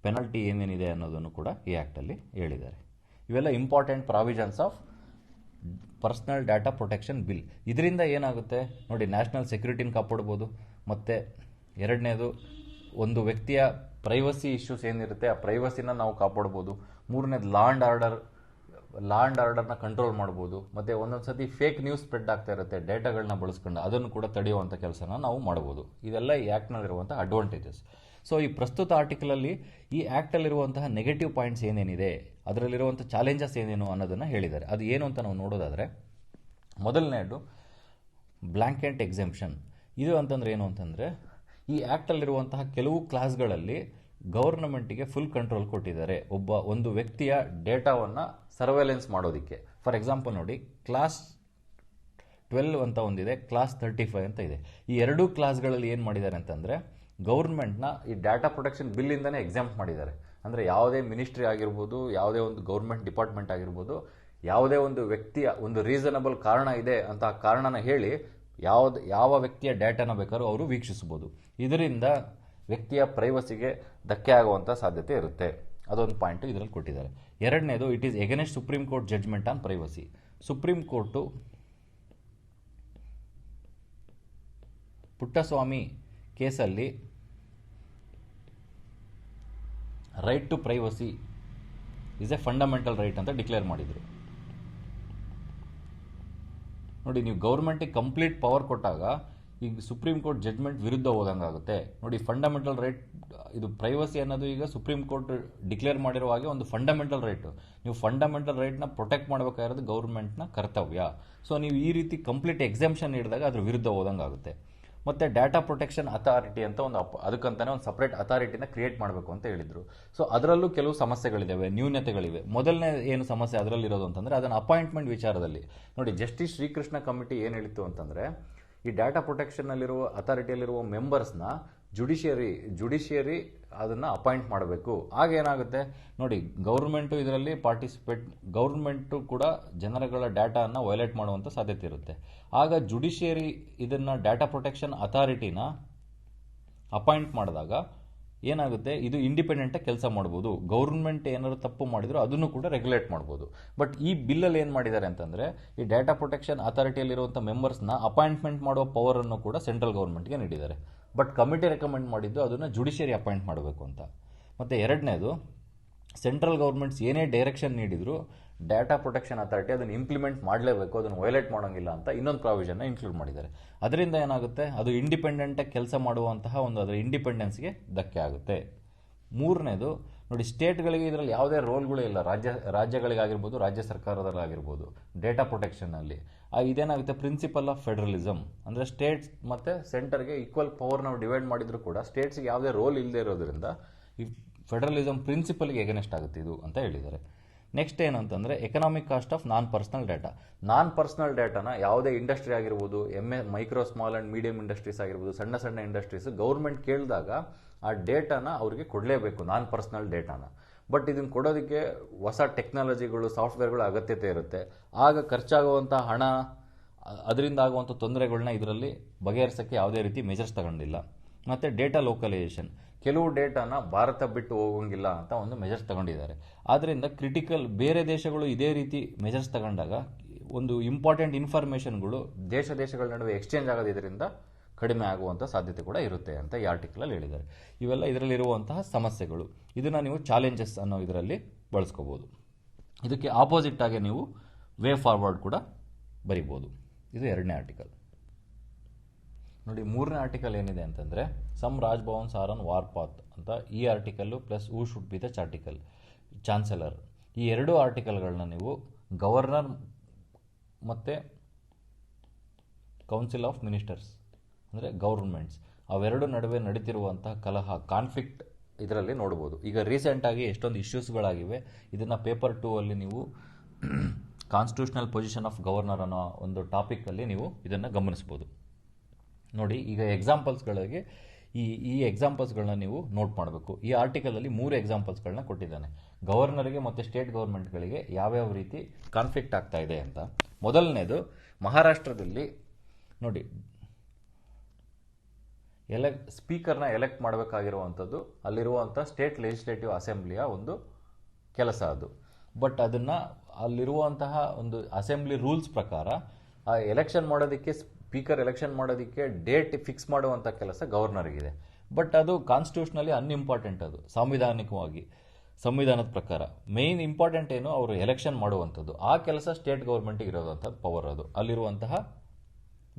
ಪೆನಲ್ಟಿ ಏನೇನಿದೆ ಅನ್ನೋದನ್ನು ಕೂಡ ಈ ಆ್ಯಕ್ಟಲ್ಲಿ ಹೇಳಿದ್ದಾರೆ. ಇವೆಲ್ಲ important provisions of personal data protection bill. ಇದರಿಂದ ಏನಾಗುತ್ತೆ ನೋಡಿ, ನ್ಯಾಷನಲ್ ಸೆಕ್ಯೂರಿಟಿನ ಕಾಪಾಡ್ಬೋದು. ಮತ್ತು ಎರಡನೇದು, ಒಂದು ವ್ಯಕ್ತಿಯ ಪ್ರೈವಸಿ ಇಶ್ಯೂಸ್ ಏನಿರುತ್ತೆ ಆ ಪ್ರೈವಸಿನ ನಾವು ಕಾಪಾಡ್ಬೋದು. ಮೂರನೇದು, ಲಾ ಆ್ಯಂಡ್ ಆರ್ಡರ್ನ ಕಂಟ್ರೋಲ್ ಮಾಡ್ಬೋದು. ಮತ್ತು ಒಂದೊಂದು ಸತಿ ಫೇಕ್ ನ್ಯೂಸ್ ಸ್ಪ್ರೆಡ್ ಆಗ್ತಾ ಇರುತ್ತೆ ಡೇಟಾಗಳನ್ನ ಬಳಸ್ಕೊಂಡು, ಅದನ್ನು ಕೂಡ ತಡೆಯುವಂಥ ಕೆಲಸನ ನಾವು ಮಾಡ್ಬೋದು. ಇದೆಲ್ಲ ಈ ಆ್ಯಕ್ಟ್ನಲ್ಲಿರುವಂಥ ಅಡ್ವಾಂಟೇಜಸ್. ಸೊ ಈ ಪ್ರಸ್ತುತ ಆರ್ಟಿಕಲಲ್ಲಿ ಈ ಆ್ಯಕ್ಟಲ್ಲಿರುವಂತಹ ನೆಗೆಟಿವ್ ಪಾಯಿಂಟ್ಸ್ ಏನೇನಿದೆ, ಅದರಲ್ಲಿರುವಂಥ ಚಾಲೆಂಜಸ್ ಏನೇನು ಅನ್ನೋದನ್ನು ಹೇಳಿದ್ದಾರೆ. ಅದು ಏನು ಅಂತ ನಾವು ನೋಡೋದಾದರೆ, ಮೊದಲನೇದು ಬ್ಲ್ಯಾಂಕೆಟ್ ಎಕ್ಸೆಂಪ್ಷನ್. ಇದು ಅಂತಂದರೆ ಏನು ಅಂತಂದರೆ, ಈ ಆ್ಯಕ್ಟಲ್ಲಿರುವಂತಹ ಕೆಲವು ಕ್ಲಾಸ್ಗಳಲ್ಲಿ ಗೌರ್ನಮೆಂಟಿಗೆ ಫುಲ್ ಕಂಟ್ರೋಲ್ ಕೊಟ್ಟಿದ್ದಾರೆ ಒಂದು ವ್ಯಕ್ತಿಯ ಡೇಟಾವನ್ನು ಸರ್ವೆಲೆನ್ಸ್ ಮಾಡೋದಕ್ಕೆ. ಫಾರ್ ಎಕ್ಸಾಂಪಲ್ ನೋಡಿ, ಕ್ಲಾಸ್ 12 ಅಂತ ಒಂದಿದೆ, ಕ್ಲಾಸ್ 35 ಅಂತ ಇದೆ. ಈ ಎರಡೂ ಕ್ಲಾಸ್ಗಳಲ್ಲಿ ಏನು ಮಾಡಿದ್ದಾರೆ ಅಂತಂದರೆ, ಗೌರ್ಮೆಂಟ್ನ ಈ ಡಾಟಾ ಪ್ರೊಟೆಕ್ಷನ್ ಬಿಲ್ಲಿಂದನೇ ಎಕ್ಸಾಂಪ್ಟ್ ಮಾಡಿದ್ದಾರೆ. ಅಂದರೆ ಯಾವುದೇ ಮಿನಿಸ್ಟ್ರಿ ಆಗಿರ್ಬೋದು, ಯಾವುದೇ ಒಂದು ಗೌರ್ಮೆಂಟ್ ಡಿಪಾರ್ಟ್ಮೆಂಟ್ ಆಗಿರ್ಬೋದು, ಯಾವುದೇ ಒಂದು ವ್ಯಕ್ತಿಯ ಒಂದು ರೀಸನಬಲ್ ಕಾರಣ ಇದೆ ಅಂತ ಆ ಕಾರಣನ ಹೇಳಿ ಯಾವ ವ್ಯಕ್ತಿಯ ಡೇಟಾನ ಬೇಕಾದ್ರೂ ಅವರು ವೀಕ್ಷಿಸ್ಬೋದು. ಇದರಿಂದ ವ್ಯಕ್ತಿಯ ಪ್ರೈವಸಿಗೆ ಧಕ್ಕೆ ಆಗುವಂಥ ಸಾಧ್ಯತೆ ಇರುತ್ತೆ. ಅದೊಂದು ಪಾಯಿಂಟು ಇದರಲ್ಲಿ ಕೊಟ್ಟಿದ್ದಾರೆ. ಎರಡನೇದು, it is against Supreme Court judgement on privacy. Supreme Court Puttaswamy ಕೇಸಲ್ಲಿ right to privacy is a fundamental right ಅಂತ ಡಿಕ್ಲೇರ್ ಮಾಡಿದರು. ನೋಡಿ, ನೀವು ಗೌರ್ಮೆಂಟಿಗೆ ಕಂಪ್ಲೀಟ್ ಪವರ್ ಕೊಟ್ಟಾಗ ಈಗ ಸುಪ್ರೀಂ ಕೋರ್ಟ್ ಜಡ್ಜ್ಮೆಂಟ್ ವಿರುದ್ಧ ಹೋದಂಗಾಗುತ್ತೆ. ನೋಡಿ, ಫಂಡಮೆಂಟಲ್ ರೈಟ್, ಇದು ಪ್ರೈವಸಿ ಅನ್ನೋದು ಈಗ ಸುಪ್ರೀಂ ಕೋರ್ಟ್ ಡಿಕ್ಲೇರ್ ಮಾಡಿರೋ ಹಾಗೆ ಒಂದು ಫಂಡಮೆಂಟಲ್ ರೈಟು. ನೀವು ಫಂಡಮೆಂಟಲ್ ರೈಟ್ನ ಪ್ರೊಟೆಕ್ಟ್ ಮಾಡಬೇಕಾಗಿರೋದು ಗೌರ್ಮೆಂಟ್ನ ಕರ್ತವ್ಯ. ಸೊ ನೀವು ಈ ರೀತಿ ಕಂಪ್ಲೀಟ್ ಎಕ್ಸಾಮ್ಷನ್ ನೀಡಿದಾಗ ಅದ್ರ ವಿರುದ್ಧ ಹೋದಂಗಾಗುತ್ತೆ. ಮತ್ತು ಡಾಟಾ ಪ್ರೊಟೆಕ್ಷನ್ ಅಥಾರಿಟಿ ಅಂತ ಅದಕ್ಕಂತಾನೆ ಒಂದು ಸಪ್ರೇಟ್ ಅಥಾರಿಟಿನ ಕ್ರಿಯೇಟ್ ಮಾಡಬೇಕು ಅಂತ ಹೇಳಿದರು. ಸೊ ಅದರಲ್ಲೂ ಕೆಲವು ಸಮಸ್ಯೆಗಳಿದ್ದಾವೆ, ನ್ಯೂನತೆಗಳಿವೆ. ಮೊದಲನೇ ಏನು ಸಮಸ್ಯೆ ಅದರಲ್ಲಿರೋದು ಅಂತಂದರೆ, ಅದನ್ನು ಅಪಾಯಿಂಟ್ಮೆಂಟ್ ವಿಚಾರದಲ್ಲಿ ನೋಡಿ, ಜಸ್ಟಿಸ್ ಶ್ರೀಕೃಷ್ಣ ಕಮಿಟಿ ಏನು ಹೇಳಿತ್ತು ಅಂತಂದರೆ, ಈ ಡಾಟಾ ಪ್ರೊಟೆಕ್ಷನ್ನಲ್ಲಿರುವ ಅಥಾರಿಟಿಯಲ್ಲಿರುವ ಮೆಂಬರ್ಸ್ನ ಜುಡಿಷಿಯರಿ ಅದನ್ನು ಅಪಾಯಿಂಟ್ ಮಾಡಬೇಕು. ಆಗೇನಾಗುತ್ತೆ ನೋಡಿ, ಗೌರ್ಮೆಂಟು ಇದರಲ್ಲಿ ಗೌರ್ಮೆಂಟು ಕೂಡ ಜನಗಳ ಡಾಟಾವನ್ನು ವಯೋಲೇಟ್ ಮಾಡುವಂಥ ಸಾಧ್ಯತೆ ಇರುತ್ತೆ. ಆಗ ಜುಡಿಷಿಯರಿ ಇದನ್ನು ಡಾಟಾ ಪ್ರೊಟೆಕ್ಷನ್ ಅಥಾರಿಟಿನ ಅಪಾಯಿಂಟ್ ಮಾಡಿದಾಗ ಏನಾಗುತ್ತೆ, ಇದು ಇಂಡಿಪೆಂಡೆಂಟಾಗಿ ಕೆಲಸ ಮಾಡ್ಬೋದು. ಗೌರ್ಮೆಂಟ್ ಏನಾದ್ರು ತಪ್ಪು ಮಾಡಿದ್ರು ಅದನ್ನು ಕೂಡ ರೆಗ್ಯುಲೇಟ್ ಮಾಡ್ಬೋದು. ಬಟ್ ಈ ಬಿಲ್ಲಲ್ಲಿ ಏನು ಮಾಡಿದ್ದಾರೆ ಅಂತಂದರೆ, ಈ ಡಾಟಾ ಪ್ರೊಟೆಕ್ಷನ್ ಅಥಾರಿಟಿಯಲ್ಲಿರುವಂಥ ಮೆಂಬರ್ಸ್ನ ಅಪಾಯಿಂಟ್ಮೆಂಟ್ ಮಾಡುವ ಪವರನ್ನು ಕೂಡ ಸೆಂಟ್ರಲ್ ಗೌರ್ಮೆಂಟ್ಗೆ ನೀಡಿದ್ದಾರೆ. ಬಟ್ ಕಮಿಟಿ ರೆಕಮೆಂಡ್ ಮಾಡಿದ್ದು ಅದನ್ನು ಜುಡಿಷಿಯರಿ ಅಪಾಯಿಂಟ್ ಮಾಡಬೇಕು ಅಂತ. ಮತ್ತು ಎರಡನೇದು, ಸೆಂಟ್ರಲ್ ಗೌರ್ಮೆಂಟ್ಸ್ ಏನೇ ಡೈರೆಕ್ಷನ್ ನೀಡಿದ್ರು ಡಾಟಾ ಪ್ರೊಟೆಕ್ಷನ್ ಅಥಾರಿಟಿ ಅದನ್ನು ಇಂಪ್ಲಿಮೆಂಟ್ ಮಾಡಲೇಬೇಕು, ಅದನ್ನು ವಯೋಲೇಟ್ ಮಾಡೋಂಗಿಲ್ಲ ಅಂತ ಇನ್ನೊಂದು ಪ್ರಾವಿಷನ್ನ ಇನ್ಕ್ಲೂಡ್ ಮಾಡಿದ್ದಾರೆ. ಅದರಿಂದ ಏನಾಗುತ್ತೆ, ಅದು ಇಂಡಿಪೆಂಡೆಂಟಾಗಿ ಕೆಲಸ ಮಾಡುವಂತಹ ಅದರ ಇಂಡಿಪೆಂಡೆನ್ಸ್ಗೆ ಧಕ್ಕೆ ಆಗುತ್ತೆ. ಮೂರನೇದು, ನೋಡಿ, ಸ್ಟೇಟ್ಗಳಿಗೆ ಇದರಲ್ಲಿ ಯಾವುದೇ ರೋಲ್ಗಳೇ ಇಲ್ಲ. ರಾಜ್ಯಗಳಿಗಾಗಿರ್ಬೋದು, ರಾಜ್ಯ ಸರ್ಕಾರದಲ್ಲಾಗಿರ್ಬೋದು, ಡೇಟಾ ಪ್ರೊಟೆಕ್ಷನಲ್ಲಿ ಇದೇನಾಗುತ್ತೆ, ಪ್ರಿನ್ಸಿಪಲ್ ಆಫ್ ಫೆಡರಲಿಸಮ್. ಅಂದರೆ ಸ್ಟೇಟ್ಸ್ ಮತ್ತು ಸೆಂಟರ್ಗೆ ಈಕ್ವಲ್ ಪವರ್ ನಾವು ಡಿವೈಡ್ ಮಾಡಿದರೂ ಕೂಡ ಸ್ಟೇಟ್ಸ್ಗೆ ಯಾವುದೇ ರೋಲ್ ಇಲ್ಲದೆ ಇರೋದ್ರಿಂದ ಈ ಫೆಡರಲಿಸಮ್ ಪ್ರಿನ್ಸಿಪಲ್ಗೆ ಎಗನೆಸ್ಟ್ ಆಗುತ್ತೆ ಇದು ಅಂತ ಹೇಳಿದ್ದಾರೆ. ನೆಕ್ಸ್ಟ್ ಏನಂತಂದರೆ economic cost of non personal data. Non personal ಡೇಟಾನ ಯಾವುದೇ ಇಂಡಸ್ಟ್ರಿ ಆಗಿರ್ಬೋದು, micro small and medium industries ಆಗಿರ್ಬೋದು, ಸಣ್ಣ ಸಣ್ಣ ಇಂಡಸ್ಟ್ರೀಸ್ ಗೌರ್ಮೆಂಟ್ ಕೇಳಿದಾಗ ಆ ಡೇಟಾನ ಅವರಿಗೆ ಕೊಡಲೇಬೇಕು, ನಾನ್ ಪರ್ಸನಲ್ ಡೇಟಾನ. ಬಟ್ ಇದನ್ನು ಕೊಡೋದಕ್ಕೆ ಹೊಸ ಟೆಕ್ನಾಲಜಿಗಳು, ಸಾಫ್ಟ್ವೇರ್ಗಳ ಅಗತ್ಯತೆ ಇರುತ್ತೆ. ಆಗ ಖರ್ಚಾಗುವಂಥ ಹಣ, ಅದರಿಂದ ಆಗುವಂಥ ತೊಂದರೆಗಳನ್ನ ಇದರಲ್ಲಿ ಬಗೆಹರಿಸೋಕ್ಕೆ ಯಾವುದೇ ರೀತಿ ಮೆಜರ್ಸ್ ತಗೊಂಡಿಲ್ಲ. ಮತ್ತು ಡೇಟಾ ಲೋಕಲೈಸೇಷನ್, ಕೆಲವು ಡೇಟಾನ ಭಾರತ ಬಿಟ್ಟು ಹೋಗೋಂಗಿಲ್ಲ ಅಂತ ಒಂದು ಮೆಜರ್ಸ್ ತಗೊಂಡಿದ್ದಾರೆ. ಆದ್ದರಿಂದ ಕ್ರಿಟಿಕಲ್ ಬೇರೆ ದೇಶಗಳು ಇದೇ ರೀತಿ ಮೆಜರ್ಸ್ ತಗೊಂಡಾಗ ಒಂದು ಇಂಪಾರ್ಟೆಂಟ್ ಇನ್ಫಾರ್ಮೇಷನ್ಗಳು ದೇಶಗಳ ನಡುವೆ ಎಕ್ಸ್ಚೇಂಜ್ ಆಗೋದ್ರಿಂದ ಕಡಿಮೆ ಆಗುವಂಥ ಸಾಧ್ಯತೆ ಕೂಡ ಇರುತ್ತೆ ಅಂತ ಈ ಆರ್ಟಿಕಲಲ್ಲಿ ಹೇಳಿದ್ದಾರೆ. ಇವೆಲ್ಲ ಇದರಲ್ಲಿರುವಂತಹ ಸಮಸ್ಯೆಗಳು. ಇದನ್ನು ನೀವು ಚಾಲೆಂಜಸ್ ಅನ್ನೋ ಇದರಲ್ಲಿ ಬಳಸ್ಕೋಬೋದು. ಇದಕ್ಕೆ ಆಪೋಸಿಟ್ ಆಗಿ ನೀವು ವೇ ಫಾರ್ವರ್ಡ್ ಕೂಡ ಬರಿಬೋದು. ಇದು 2ನೇ ಆರ್ಟಿಕಲ್. ನೋಡಿ, 3ನೇ ಆರ್ಟಿಕಲ್ ಏನಿದೆ ಅಂತಂದರೆ some Raj Bhavans are on war path ಅಂತ. ಈ article plus who should be the chancellor. ಈ 2 ಆರ್ಟಿಕಲ್ಗಳನ್ನ ನೀವು ಗವರ್ನರ್ ಮತ್ತು ಕೌನ್ಸಿಲ್ ಆಫ್ ಮಿನಿಸ್ಟರ್ಸ್ ಅಂದರೆ ಗೌರ್ಮೆಂಟ್ಸ್ ಅವೆರಡು ನಡುವೆ ನಡೀತಿರುವಂತಹ ಕಲಹ, ಕಾನ್ಫ್ಲಿಕ್ಟ್ ಇದರಲ್ಲಿ ನೋಡ್ಬೋದು. ಈಗ ರೀಸೆಂಟಾಗಿ ಎಷ್ಟೊಂದು ಇಶ್ಯೂಸ್ಗಳಾಗಿವೆ. ಇದನ್ನು ಪೇಪರ್ 2 ಅಲ್ಲಿ ನೀವು ಕಾನ್ಸ್ಟಿಟ್ಯೂಷನಲ್ ಪೊಸಿಷನ್ ಆಫ್ ಗವರ್ನರ್ ಅನ್ನೋ ಒಂದು ಟಾಪಿಕಲ್ಲಿ ನೀವು ಇದನ್ನು ಗಮನಿಸ್ಬೋದು. ನೋಡಿ, ಈಗ ಎಕ್ಸಾಂಪಲ್ಸ್ಗಳಿಗೆ ಈ ಎಕ್ಸಾಂಪಲ್ಸ್ಗಳನ್ನ ನೀವು ನೋಟ್ ಮಾಡಬೇಕು. ಈ ಆರ್ಟಿಕಲಲ್ಲಿ 3 ಎಕ್ಸಾಂಪಲ್ಸ್ಗಳನ್ನ ಕೊಟ್ಟಿದ್ದಾನೆ. ಗವರ್ನರ್ಗೆ ಮತ್ತು ಸ್ಟೇಟ್ ಗೌರ್ಮೆಂಟ್ಗಳಿಗೆ ಯಾವ್ಯಾವ ರೀತಿ ಕಾನ್ಫ್ಲಿಕ್ಟ್ ಆಗ್ತಾ ಇದೆ ಅಂತ. ಮೊದಲನೇದು, ಮಹಾರಾಷ್ಟ್ರದಲ್ಲಿ ನೋಡಿ, ಸ್ಪೀಕರ್ನ ಎಲೆಕ್ಟ್ ಮಾಡಬೇಕಾಗಿರುವಂಥದ್ದು ಅಲ್ಲಿರುವಂಥ ಸ್ಟೇಟ್ ಲೆಜಿಸ್ಲೇಟಿವ್ ಅಸೆಂಬ್ಲಿಯ ಒಂದು ಕೆಲಸ ಅದು. ಬಟ್ ಅದನ್ನು ಅಲ್ಲಿರುವಂತಹ ಒಂದು ಅಸೆಂಬ್ಲಿ ರೂಲ್ಸ್ ಪ್ರಕಾರ ಆ ಎಲೆಕ್ಷನ್ ಮಾಡೋದಕ್ಕೆ, ಸ್ಪೀಕರ್ ಎಲೆಕ್ಷನ್ ಮಾಡೋದಕ್ಕೆ ಡೇಟ್ ಫಿಕ್ಸ್ ಮಾಡುವಂಥ ಕೆಲಸ ಗವರ್ನರ್ಗಿದೆ. ಬಟ್ ಅದು ಕಾನ್ಸ್ಟಿಟ್ಯೂಷನಲ್ಲಿ ಅನ್ಇಂಪಾರ್ಟೆಂಟ್. ಅದು ಸಂವಿಧಾನದ ಪ್ರಕಾರ ಮೇಯ್ನ್ ಇಂಪಾರ್ಟೆಂಟ್ ಏನು, ಅವರು ಎಲೆಕ್ಷನ್ ಮಾಡುವಂಥದ್ದು. ಆ ಕೆಲಸ ಸ್ಟೇಟ್ ಗೌರ್ಮೆಂಟಿಗೆ ಇರೋದಂಥದ್ದು ಪವರ್, ಅದು ಅಲ್ಲಿರುವಂತಹ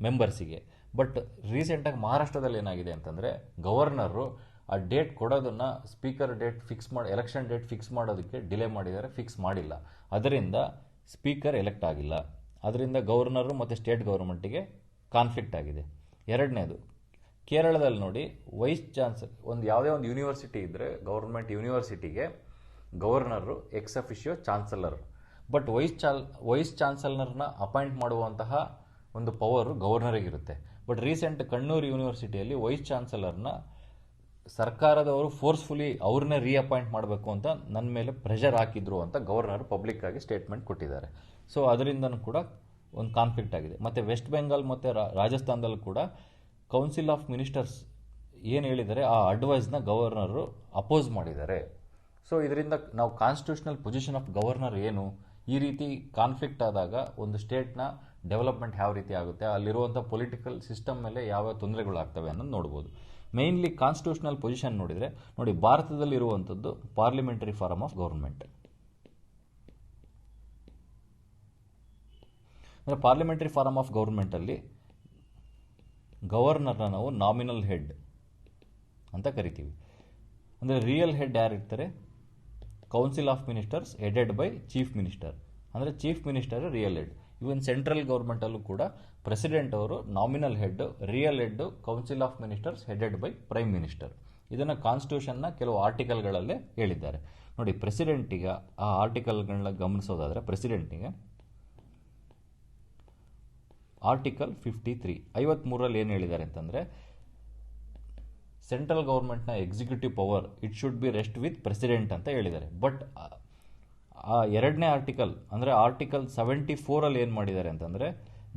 ಮೆಂಬರ್ಸಿಗೆ. ಬಟ್ ರೀಸೆಂಟಾಗಿ ಮಹಾರಾಷ್ಟ್ರದಲ್ಲಿ ಏನಾಗಿದೆ ಅಂತಂದರೆ, ಗವರ್ನರು ಆ ಡೇಟ್ ಕೊಡೋದನ್ನು, ಸ್ಪೀಕರ್ ಡೇಟ್ ಫಿಕ್ಸ್ ಮಾಡಿ, ಎಲೆಕ್ಷನ್ ಡೇಟ್ ಫಿಕ್ಸ್ ಮಾಡೋದಕ್ಕೆ ಡಿಲೇ ಮಾಡಿದ್ದಾರೆ, ಫಿಕ್ಸ್ ಮಾಡಿಲ್ಲ. ಅದರಿಂದ ಸ್ಪೀಕರ್ ಎಲೆಕ್ಟ್ ಆಗಿಲ್ಲ. ಅದರಿಂದ ಗವರ್ನರು ಮತ್ತು ಸ್ಟೇಟ್ ಗೌರ್ಮೆಂಟಿಗೆ ಕಾನ್ಫ್ಲಿಕ್ಟ್ ಆಗಿದೆ. 2ನೇದು, ಕೇರಳದಲ್ಲಿ ನೋಡಿ, ವೈಸ್ ಚಾನ್ಸಲರ್, ಯಾವುದೇ ಒಂದು ಯೂನಿವರ್ಸಿಟಿ ಇದ್ದರೆ ಗೌರ್ಮೆಂಟ್ ಯೂನಿವರ್ಸಿಟಿಗೆ governor ex officio chancellor. But vice ಚಾನ್ಸಲರ್ನ ಅಪಾಯಿಂಟ್ ಮಾಡುವಂತಹ ಒಂದು ಪವರು ಗವರ್ನರಿಗಿರುತ್ತೆ. ಬಟ್ ರೀಸೆಂಟ್ ಕಣ್ಣೂರು ಯೂನಿವರ್ಸಿಟಿಯಲ್ಲಿ ವೈಸ್ ಚಾನ್ಸಲರ್ನ ಸರ್ಕಾರದವರು ಫೋರ್ಸ್ಫುಲಿ ಅವ್ರನ್ನೇ ರೀಅಪಾಯಿಂಟ್ ಮಾಡಬೇಕು ಅಂತ ನನ್ನ ಮೇಲೆ ಪ್ರೆಷರ್ ಹಾಕಿದ್ರು ಅಂತ ಗವರ್ನರ್ ಪಬ್ಲಿಕ್ ಆಗಿ ಸ್ಟೇಟ್ಮೆಂಟ್ ಕೊಟ್ಟಿದ್ದಾರೆ. ಸೊ ಅದರಿಂದನೂ ಕೂಡ ಒಂದು ಕಾನ್ಫ್ಲಿಕ್ಟ್ ಆಗಿದೆ. ಮತ್ತು ವೆಸ್ಟ್ ಬೆಂಗಾಲ್ ಮತ್ತು ರಾಜಸ್ಥಾನದಲ್ಲೂ ಕೂಡ ಕೌನ್ಸಿಲ್ ಆಫ್ ಮಿನಿಸ್ಟರ್ಸ್ ಏನು ಹೇಳಿದ್ದಾರೆ ಆ ಅಡ್ವೈಸ್ನ ಗವರ್ನರು ಅಪೋಸ್ ಮಾಡಿದ್ದಾರೆ. ಸೊ ಇದರಿಂದ ನಾವು ಕಾನ್ಸ್ಟಿಟ್ಯೂಷನಲ್ ಪೊಸಿಷನ್ ಆಫ್ ಗವರ್ನರ್ ಏನು, ಈ ರೀತಿ ಕಾನ್ಫ್ಲಿಕ್ಟ್ ಆದಾಗ ಒಂದು ಸ್ಟೇಟ್ನ ಡೆವಲಪ್ಮೆಂಟ್ ಯಾವ ರೀತಿ ಆಗುತ್ತೆ, ಅಲ್ಲಿರುವಂಥ ಪೊಲಿಟಿಕಲ್ ಸಿಸ್ಟಮ್ ಮೇಲೆ ಯಾವ ತೊಂದರೆಗಳಾಗ್ತವೆ ಅನ್ನೋದು ನೋಡ್ಬೋದು. ಮೇಯ್ನ್ಲಿ ಕಾನ್ಸ್ಟಿಟ್ಯೂಷನಲ್ ಪೊಸಿಷನ್ ನೋಡಿದರೆ ನೋಡಿ, ಭಾರತದಲ್ಲಿರುವಂಥದ್ದು ಪಾರ್ಲಿಮೆಂಟರಿ ಫಾರಮ್ ಆಫ್ ಗೌರ್ಮೆಂಟ್. ಅಂದರೆ ಪಾರ್ಲಿಮೆಂಟರಿ ಫಾರಮ್ ಆಫ್ ಗೌರ್ಮೆಂಟಲ್ಲಿ ಗವರ್ನರ್ನ ನಾವು ನಾಮಿನಲ್ ಹೆಡ್ ಅಂತ ಕರಿತೀವಿ. ಅಂದರೆ ರಿಯಲ್ ಹೆಡ್ ಯಾರಿರ್ತಾರೆ, council of ministers headed by chief minister. ಅಂದರೆ chief minister real head. Even central ಗೌರ್ಮೆಂಟಲ್ಲೂ ಕೂಡ ಪ್ರೆಸಿಡೆಂಟ್ ಅವರು nominal head, real head council of ministers headed by prime minister. ಇದನ್ನು ಕಾನ್ಸ್ಟಿಟ್ಯೂಷನ್ನ ಕೆಲವು ಆರ್ಟಿಕಲ್ಗಳಲ್ಲೇ ಹೇಳಿದ್ದಾರೆ. ನೋಡಿ, ಪ್ರೆಸಿಡೆಂಟಿಗೆ ಆ ಆರ್ಟಿಕಲ್ಗಳನ್ನ ಗಮನಿಸೋದಾದರೆ, ಪ್ರೆಸಿಡೆಂಟಿಗೆ ಆರ್ಟಿಕಲ್ 53 ಏನು ಹೇಳಿದ್ದಾರೆ ಅಂತಂದರೆ, ಸೆಂಟ್ರಲ್ ಗೌರ್ಮೆಂಟ್ನ executive power it should be rest with president ಅಂತ ಹೇಳಿದ್ದಾರೆ. ಬಟ್ ಆ 2ನೇ ಆರ್ಟಿಕಲ್ ಅಂದರೆ ಆರ್ಟಿಕಲ್ 74 ಏನು ಮಾಡಿದ್ದಾರೆ ಅಂತಂದರೆ,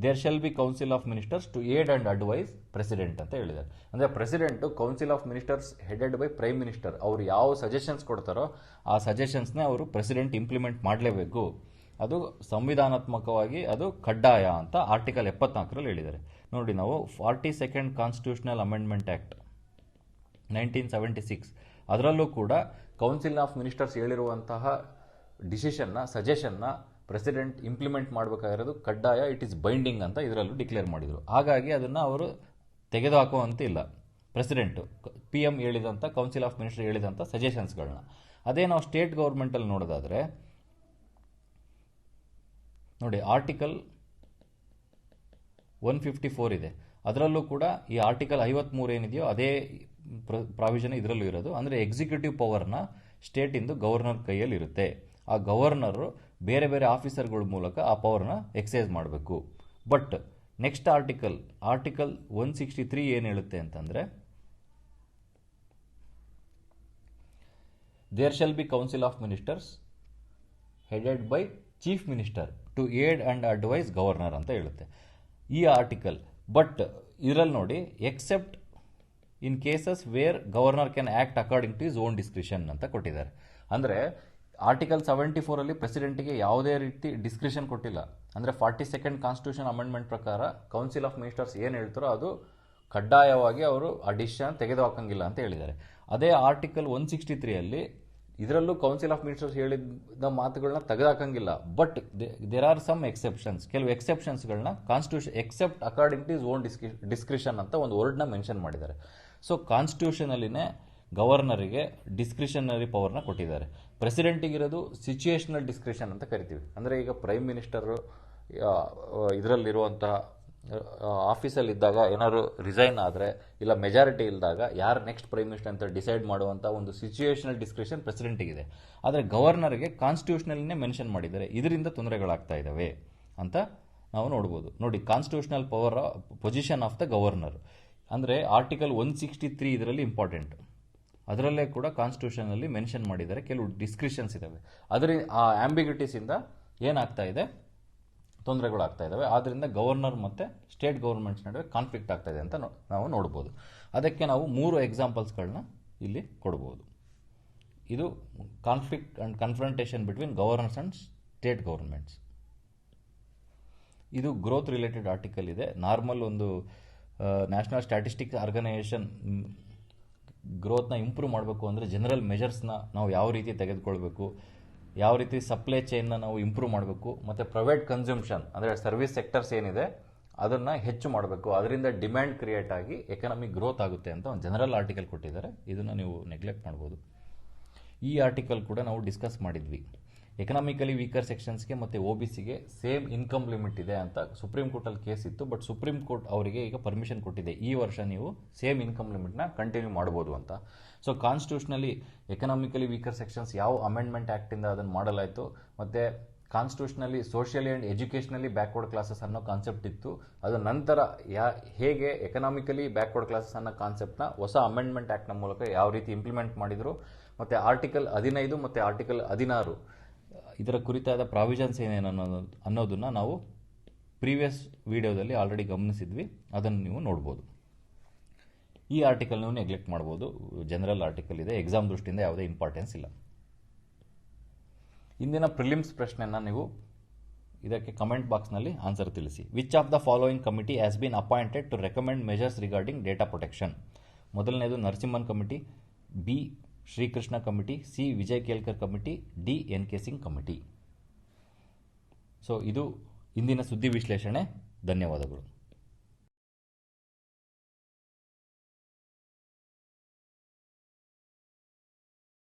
there shall be council of ministers to aid and advise president ಅಂತ ಹೇಳಿದ್ದಾರೆ. ಅಂದರೆ president council of ministers headed by prime minister, ಅವರು ಯಾವ ಸಜೆಷನ್ಸ್ ಕೊಡ್ತಾರೋ ಆ ಸಜೆಷನ್ಸ್ನೇ ಅವರು ಪ್ರೆಸಿಡೆಂಟ್ ಇಂಪ್ಲಿಮೆಂಟ್ ಮಾಡಲೇಬೇಕು. ಅದು ಸಂವಿಧಾನಾತ್ಮಕವಾಗಿ ಅದು ಕಡ್ಡಾಯ ಅಂತ ಆರ್ಟಿಕಲ್ 74 ಹೇಳಿದ್ದಾರೆ. ನೋಡಿ, ನಾವು 42nd ಕಾನ್ಸ್ಟಿಟ್ಯೂಷನಲ್ ಅಮೆಂಡ್ಮೆಂಟ್ ಆ್ಯಕ್ಟ್ 1976 ಅದರಲ್ಲೂ ಕೂಡ ಕೌನ್ಸಿಲ್ ಆಫ್ ಮಿನಿಸ್ಟರ್ಸ್ ಹೇಳಿರುವಂತಹ ಡಿಸಿಷನ್ನ, ಸಜೆಷನ್ನ ಪ್ರೆಸಿಡೆಂಟ್ ಇಂಪ್ಲಿಮೆಂಟ್ ಮಾಡಬೇಕಾಗಿರೋದು ಕಡ್ಡಾಯ, ಇಟ್ ಈಸ್ ಬೈಂಡಿಂಗ್ ಅಂತ ಇದರಲ್ಲೂ ಡಿಕ್ಲೇರ್ ಮಾಡಿದರು. ಹಾಗಾಗಿ ಅದನ್ನು ಅವರು ತೆಗೆದುಹಾಕುವಂತಿಲ್ಲ ಪ್ರೆಸಿಡೆಂಟು, PM ಹೇಳಿದಂಥ, ಕೌನ್ಸಿಲ್ ಆಫ್ ಮಿನಿಸ್ಟರ್ ಹೇಳಿದಂಥ ಸಜೆಷನ್ಸ್ಗಳನ್ನ. ಅದೇ ನಾವು ಸ್ಟೇಟ್ ಗೌರ್ಮೆಂಟಲ್ಲಿ ನೋಡೋದಾದರೆ ನೋಡಿ, ಆರ್ಟಿಕಲ್ 154 ಇದೆ. ಅದರಲ್ಲೂ ಕೂಡ ಈ ಆರ್ಟಿಕಲ್ 53 ಏನಿದೆಯೋ ಅದೇ ಪ್ರಾವಿಷನ್ ಇದರಲ್ಲೂ ಇರೋದು. ಅಂದರೆ ಎಕ್ಸಿಕ್ಯೂಟಿವ್ ಪವರ್ನ ಸ್ಟೇಟಿಂದು ಗವರ್ನರ್ ಕೈಯಲ್ಲಿ ಇರುತ್ತೆ. ಆ ಗವರ್ನರು ಬೇರೆ ಬೇರೆ ಆಫೀಸರ್ಗಳ ಮೂಲಕ ಆ ಪವರ್ನ ಎಕ್ಸೈಸ್ ಮಾಡಬೇಕು. ಬಟ್ ನೆಕ್ಸ್ಟ್ ಆರ್ಟಿಕಲ್ 163 ಏನು ಹೇಳುತ್ತೆ ಅಂತಂದರೆ, there shall be council of ministers headed by chief minister to aid and advise governor ಅಂತ ಹೇಳುತ್ತೆ ಈ ಆರ್ಟಿಕಲ್. ಬಟ್ ಇದರಲ್ಲಿ ನೋಡಿ, except in cases where governor can act according to is own discretion ಅಂತ ಕೊಟ್ಟಿದ್ದಾರೆ. ಅಂದರೆ ಆರ್ಟಿಕಲ್ 74 ಪ್ರೆಸಿಡೆಂಟಿಗೆ ಯಾವುದೇ ರೀತಿ ಡಿಸ್ಕ್ರಿಷನ್ ಕೊಟ್ಟಿಲ್ಲ. ಅಂದರೆ 42nd ಕಾನ್ಸ್ಟಿಟ್ಯೂಷನ್ ಅಮೆಂಡ್ಮೆಂಟ್ ಪ್ರಕಾರ ಕೌನ್ಸಿಲ್ ಆಫ್ ಮಿನಿಸ್ಟರ್ಸ್ ಏನು ಹೇಳ್ತಾರೋ ಅದು ಕಡ್ಡಾಯವಾಗಿ ಅವರು ಆ ಡಿಸಿಷನ್ ತೆಗೆದುಹಾಕಂಗಿಲ್ಲ ಅಂತ ಹೇಳಿದ್ದಾರೆ. ಅದೇ ಆರ್ಟಿಕಲ್ 163 ಇದರಲ್ಲೂ ಕೌನ್ಸಿಲ್ ಆಫ್ ಮಿನಿಸ್ಟರ್ಸ್ ಹೇಳಿದ ಮಾತುಗಳನ್ನ ತೆಗೆದುಹಾಕಂಗಿಲ್ಲ. But there are some exceptions, ಕೆಲವು ಎಕ್ಸೆಪ್ಷನ್ಸ್ಗಳನ್ನ constitution except according to is own discretion ಅಂತ ಒಂದು ವರ್ಡ್ನ ಮೆನ್ಷನ್ ಮಾಡಿದ್ದಾರೆ. ಸೊ ಕಾನ್ಸ್ಟಿಟ್ಯೂಷನಲ್ಲಿನೇ ಗವರ್ನರಿಗೆ ಡಿಸ್ಕ್ರಿಷನರಿ ಪವರ್ನ ಕೊಟ್ಟಿದ್ದಾರೆ. ಪ್ರೆಸಿಡೆಂಟಿಗಿರೋದು ಸಿಚುಯೇಷನಲ್ ಡಿಸ್ಕ್ರಿಷನ್ ಅಂತ ಕರಿತೀವಿ. ಅಂದರೆ ಈಗ ಪ್ರೈಮ್ ಮಿನಿಸ್ಟರು ಇದರಲ್ಲಿರುವಂತಹ ಆಫೀಸಲ್ಲಿದ್ದಾಗ ಏನಾದ್ರು ರಿಸೈನ್ ಆದರೆ ಇಲ್ಲ ಮೆಜಾರಿಟಿ ಇಲ್ಲದಾಗ ಯಾರು ನೆಕ್ಸ್ಟ್ ಪ್ರೈಮ್ ಮಿನಿಸ್ಟರ್ ಅಂತ ಡಿಸೈಡ್ ಮಾಡುವಂಥ ಒಂದು ಸಿಚುಯೇಷನಲ್ ಡಿಸ್ಕ್ರಿಷನ್ ಪ್ರೆಸಿಡೆಂಟಿಗಿದೆ. ಆದರೆ ಗವರ್ನರ್ಗೆ ಕಾನ್ಸ್ಟಿಟ್ಯೂಷನಲ್ಲಿನೇ ಮೆನ್ಷನ್ ಮಾಡಿದ್ದಾರೆ. ಇದರಿಂದ ತೊಂದರೆಗಳಾಗ್ತಾ ಇದ್ದಾವೆ ಅಂತ ನಾವು ನೋಡ್ಬೋದು. ನೋಡಿ, constitutional power position of the governor ಅಂದರೆ ಆರ್ಟಿಕಲ್ 163 ಇದರಲ್ಲಿ ಇಂಪಾರ್ಟೆಂಟ್. ಅದರಲ್ಲೇ ಕೂಡ ಕಾನ್ಸ್ಟಿಟ್ಯೂಷನಲ್ಲಿ ಮೆನ್ಷನ್ ಮಾಡಿದ್ದಾರೆ, ಕೆಲವು ಡಿಸ್ಕ್ರಿಷನ್ಸ್ ಇದ್ದಾವೆ. ಆ ಆಂಬಿಗ್ಯುಟೀಸಿಂದ ಏನಾಗ್ತಾ ಇದೆ, ತೊಂದರೆಗಳಾಗ್ತಾ ಇದ್ದಾವೆ. ಆದ್ದರಿಂದ ಗವರ್ನರ್ ಮತ್ತು ಸ್ಟೇಟ್ ಗೌರ್ಮೆಂಟ್ಸ್ ನಡುವೆ ಕಾನ್ಫ್ಲಿಕ್ಟ್ ಆಗ್ತಾ ಇದೆ ಅಂತ ನಾವು ನೋಡ್ಬೋದು. ಅದಕ್ಕೆ ನಾವು 3 ಎಕ್ಸಾಂಪಲ್ಸ್ಗಳನ್ನ ಇಲ್ಲಿ ಕೊಡ್ಬೋದು. ಇದು conflict and confrontation between governors and state governments. ಇದು ಗ್ರೋತ್ ರಿಲೇಟೆಡ್ ಆರ್ಟಿಕಲ್ ಇದೆ. ನಾರ್ಮಲ್ ಒಂದು ನ್ಯಾಷನಲ್ ಸ್ಟ್ಯಾಟಿಸ್ಟಿಕ್ಸ್ ಆರ್ಗನೈಸೇಷನ್ ಗ್ರೋತ್ನ ಇಂಪ್ರೂವ್ ಮಾಡಬೇಕು ಅಂದರೆ ಜನರಲ್ ಮೆಜರ್ಸ್ನ ನಾವು ಯಾವ ರೀತಿ ತೆಗೆದುಕೊಳ್ಬೇಕು, ಯಾವ ರೀತಿ ಸಪ್ಲೈ ಚೈನ್ನ ನಾವು ಇಂಪ್ರೂವ್ ಮಾಡಬೇಕು, ಮತ್ತು ಪ್ರೈವೇಟ್ ಕನ್ಸ್ಯೂಮ್ಷನ್ ಅಂದರೆ ಸರ್ವಿಸ್ ಸೆಕ್ಟರ್ಸ್ ಏನಿದೆ ಅದನ್ನು ಹೆಚ್ಚು ಮಾಡಬೇಕು, ಅದರಿಂದ ಡಿಮ್ಯಾಂಡ್ ಕ್ರಿಯೇಟ್ ಆಗಿ ಎಕನಾಮಿಕ್ ಗ್ರೋತ್ ಆಗುತ್ತೆ ಅಂತ ಒಂದು ಜನರಲ್ ಆರ್ಟಿಕಲ್ ಕೊಟ್ಟಿದ್ದಾರೆ. ಇದನ್ನು ನೀವು ನೆಗ್ಲೆಕ್ಟ್ ಮಾಡ್ಬೋದು. ಈ ಆರ್ಟಿಕಲ್ ಕೂಡ ನಾವು ಡಿಸ್ಕಸ್ ಮಾಡಿದ್ವಿ. ಎಕನಾಮಿಕಲಿ ವೀಕರ್ ಸೆಕ್ಷನ್ಸ್ಗೆ ಮತ್ತು OBCಗೆ ಸೇಮ್ ಇನ್ಕಮ್ ಲಿಮಿಟ್ ಇದೆ ಅಂತ ಸುಪ್ರೀಂ ಕೋರ್ಟಲ್ಲಿ ಕೇಸ್ ಇತ್ತು. ಬಟ್ ಸುಪ್ರೀಂ ಕೋರ್ಟ್ ಅವರಿಗೆ ಈಗ ಪರ್ಮಿಷನ್ ಕೊಟ್ಟಿದೆ, ಈ ವರ್ಷ ನೀವು ಸೇಮ್ ಇನ್ಕಮ್ ಲಿಮಿಟ್ನ ಕಂಟಿನ್ಯೂ ಮಾಡ್ಬೋದು ಅಂತ. ಸೊ ಕಾನ್ಸ್ಟಿಟ್ಯೂಷನಲ್ಲಿ ಎಕನಾಮಿಕಲಿ ವೀಕರ್ ಸೆಕ್ಷನ್ಸ್ ಯಾವ ಅಮೆಂಡ್ಮೆಂಟ್ ಆ್ಯಕ್ಟಿಂದ ಅದನ್ನು ಮಾಡಲಾಯಿತು, ಮತ್ತು ಕಾನ್ಸ್ಟಿಟ್ಯೂಷನಲ್ಲಿ socially and educationally backward classes ಅನ್ನೋ ಕಾನ್ಸೆಪ್ಟ್ ಇತ್ತು. ಅದು ನಂತರ ಹೇಗೆ ಎಕನಾಮಿಕಲಿ ಬ್ಯಾಕ್ವರ್ಡ್ ಕ್ಲಾಸಸ್ ಅನ್ನೋ ಕಾನ್ಸೆಪ್ಟ್ನ ಹೊಸ ಅಮೆಂಡ್ಮೆಂಟ್ ಆ್ಯಕ್ಟ್ನ ಮೂಲಕ ಯಾವ ರೀತಿ ಇಂಪ್ಲಿಮೆಂಟ್ ಮಾಡಿದರು, ಮತ್ತು ಆರ್ಟಿಕಲ್ 15 ಮತ್ತು ಆರ್ಟಿಕಲ್ 16 ಇದರ ಕುರಿತಾದ ಪ್ರಾವಿಷನ್ಸ್ ಏನೇನು ಅನ್ನೋದನ್ನು ನಾವು ಪ್ರೀವಿಯಸ್ ವಿಡಿಯೋದಲ್ಲಿ ಆಲ್ರೆಡಿ ಗಮನಿಸಿದ್ವಿ. ಅದನ್ನು ನೀವು ನೋಡ್ಬೋದು. ಈ ಆರ್ಟಿಕಲ್ ನೀವು ನೆಗ್ಲೆಕ್ಟ್ ಮಾಡ್ಬೋದು. ಜನರಲ್ ಆರ್ಟಿಕಲ್ ಇದೆ, ಎಕ್ಸಾಮ್ ದೃಷ್ಟಿಯಿಂದ ಯಾವುದೇ ಇಂಪಾರ್ಟೆನ್ಸ್ ಇಲ್ಲ. ಇಂದಿನ ಪ್ರಿಲಿಮ್ಸ್ ಪ್ರಶ್ನೆಯನ್ನು ನೀವು ಇದಕ್ಕೆ ಕಮೆಂಟ್ ಬಾಕ್ಸ್ನಲ್ಲಿ ಆನ್ಸರ್ ತಿಳಿಸಿ. Which of the following committee has been appointed to recommend measures regarding data protection? ಮೊದಲನೇದು Narasimhan committee, B Srikrishna committee, C Vijay Kelkar committee, D NK Singh committee. So ಇದು ಇಂದಿನ ಸುದ್ದಿ ವಿಶ್ಲೇಷಣೆ. ಧನ್ಯವಾದಗಳು.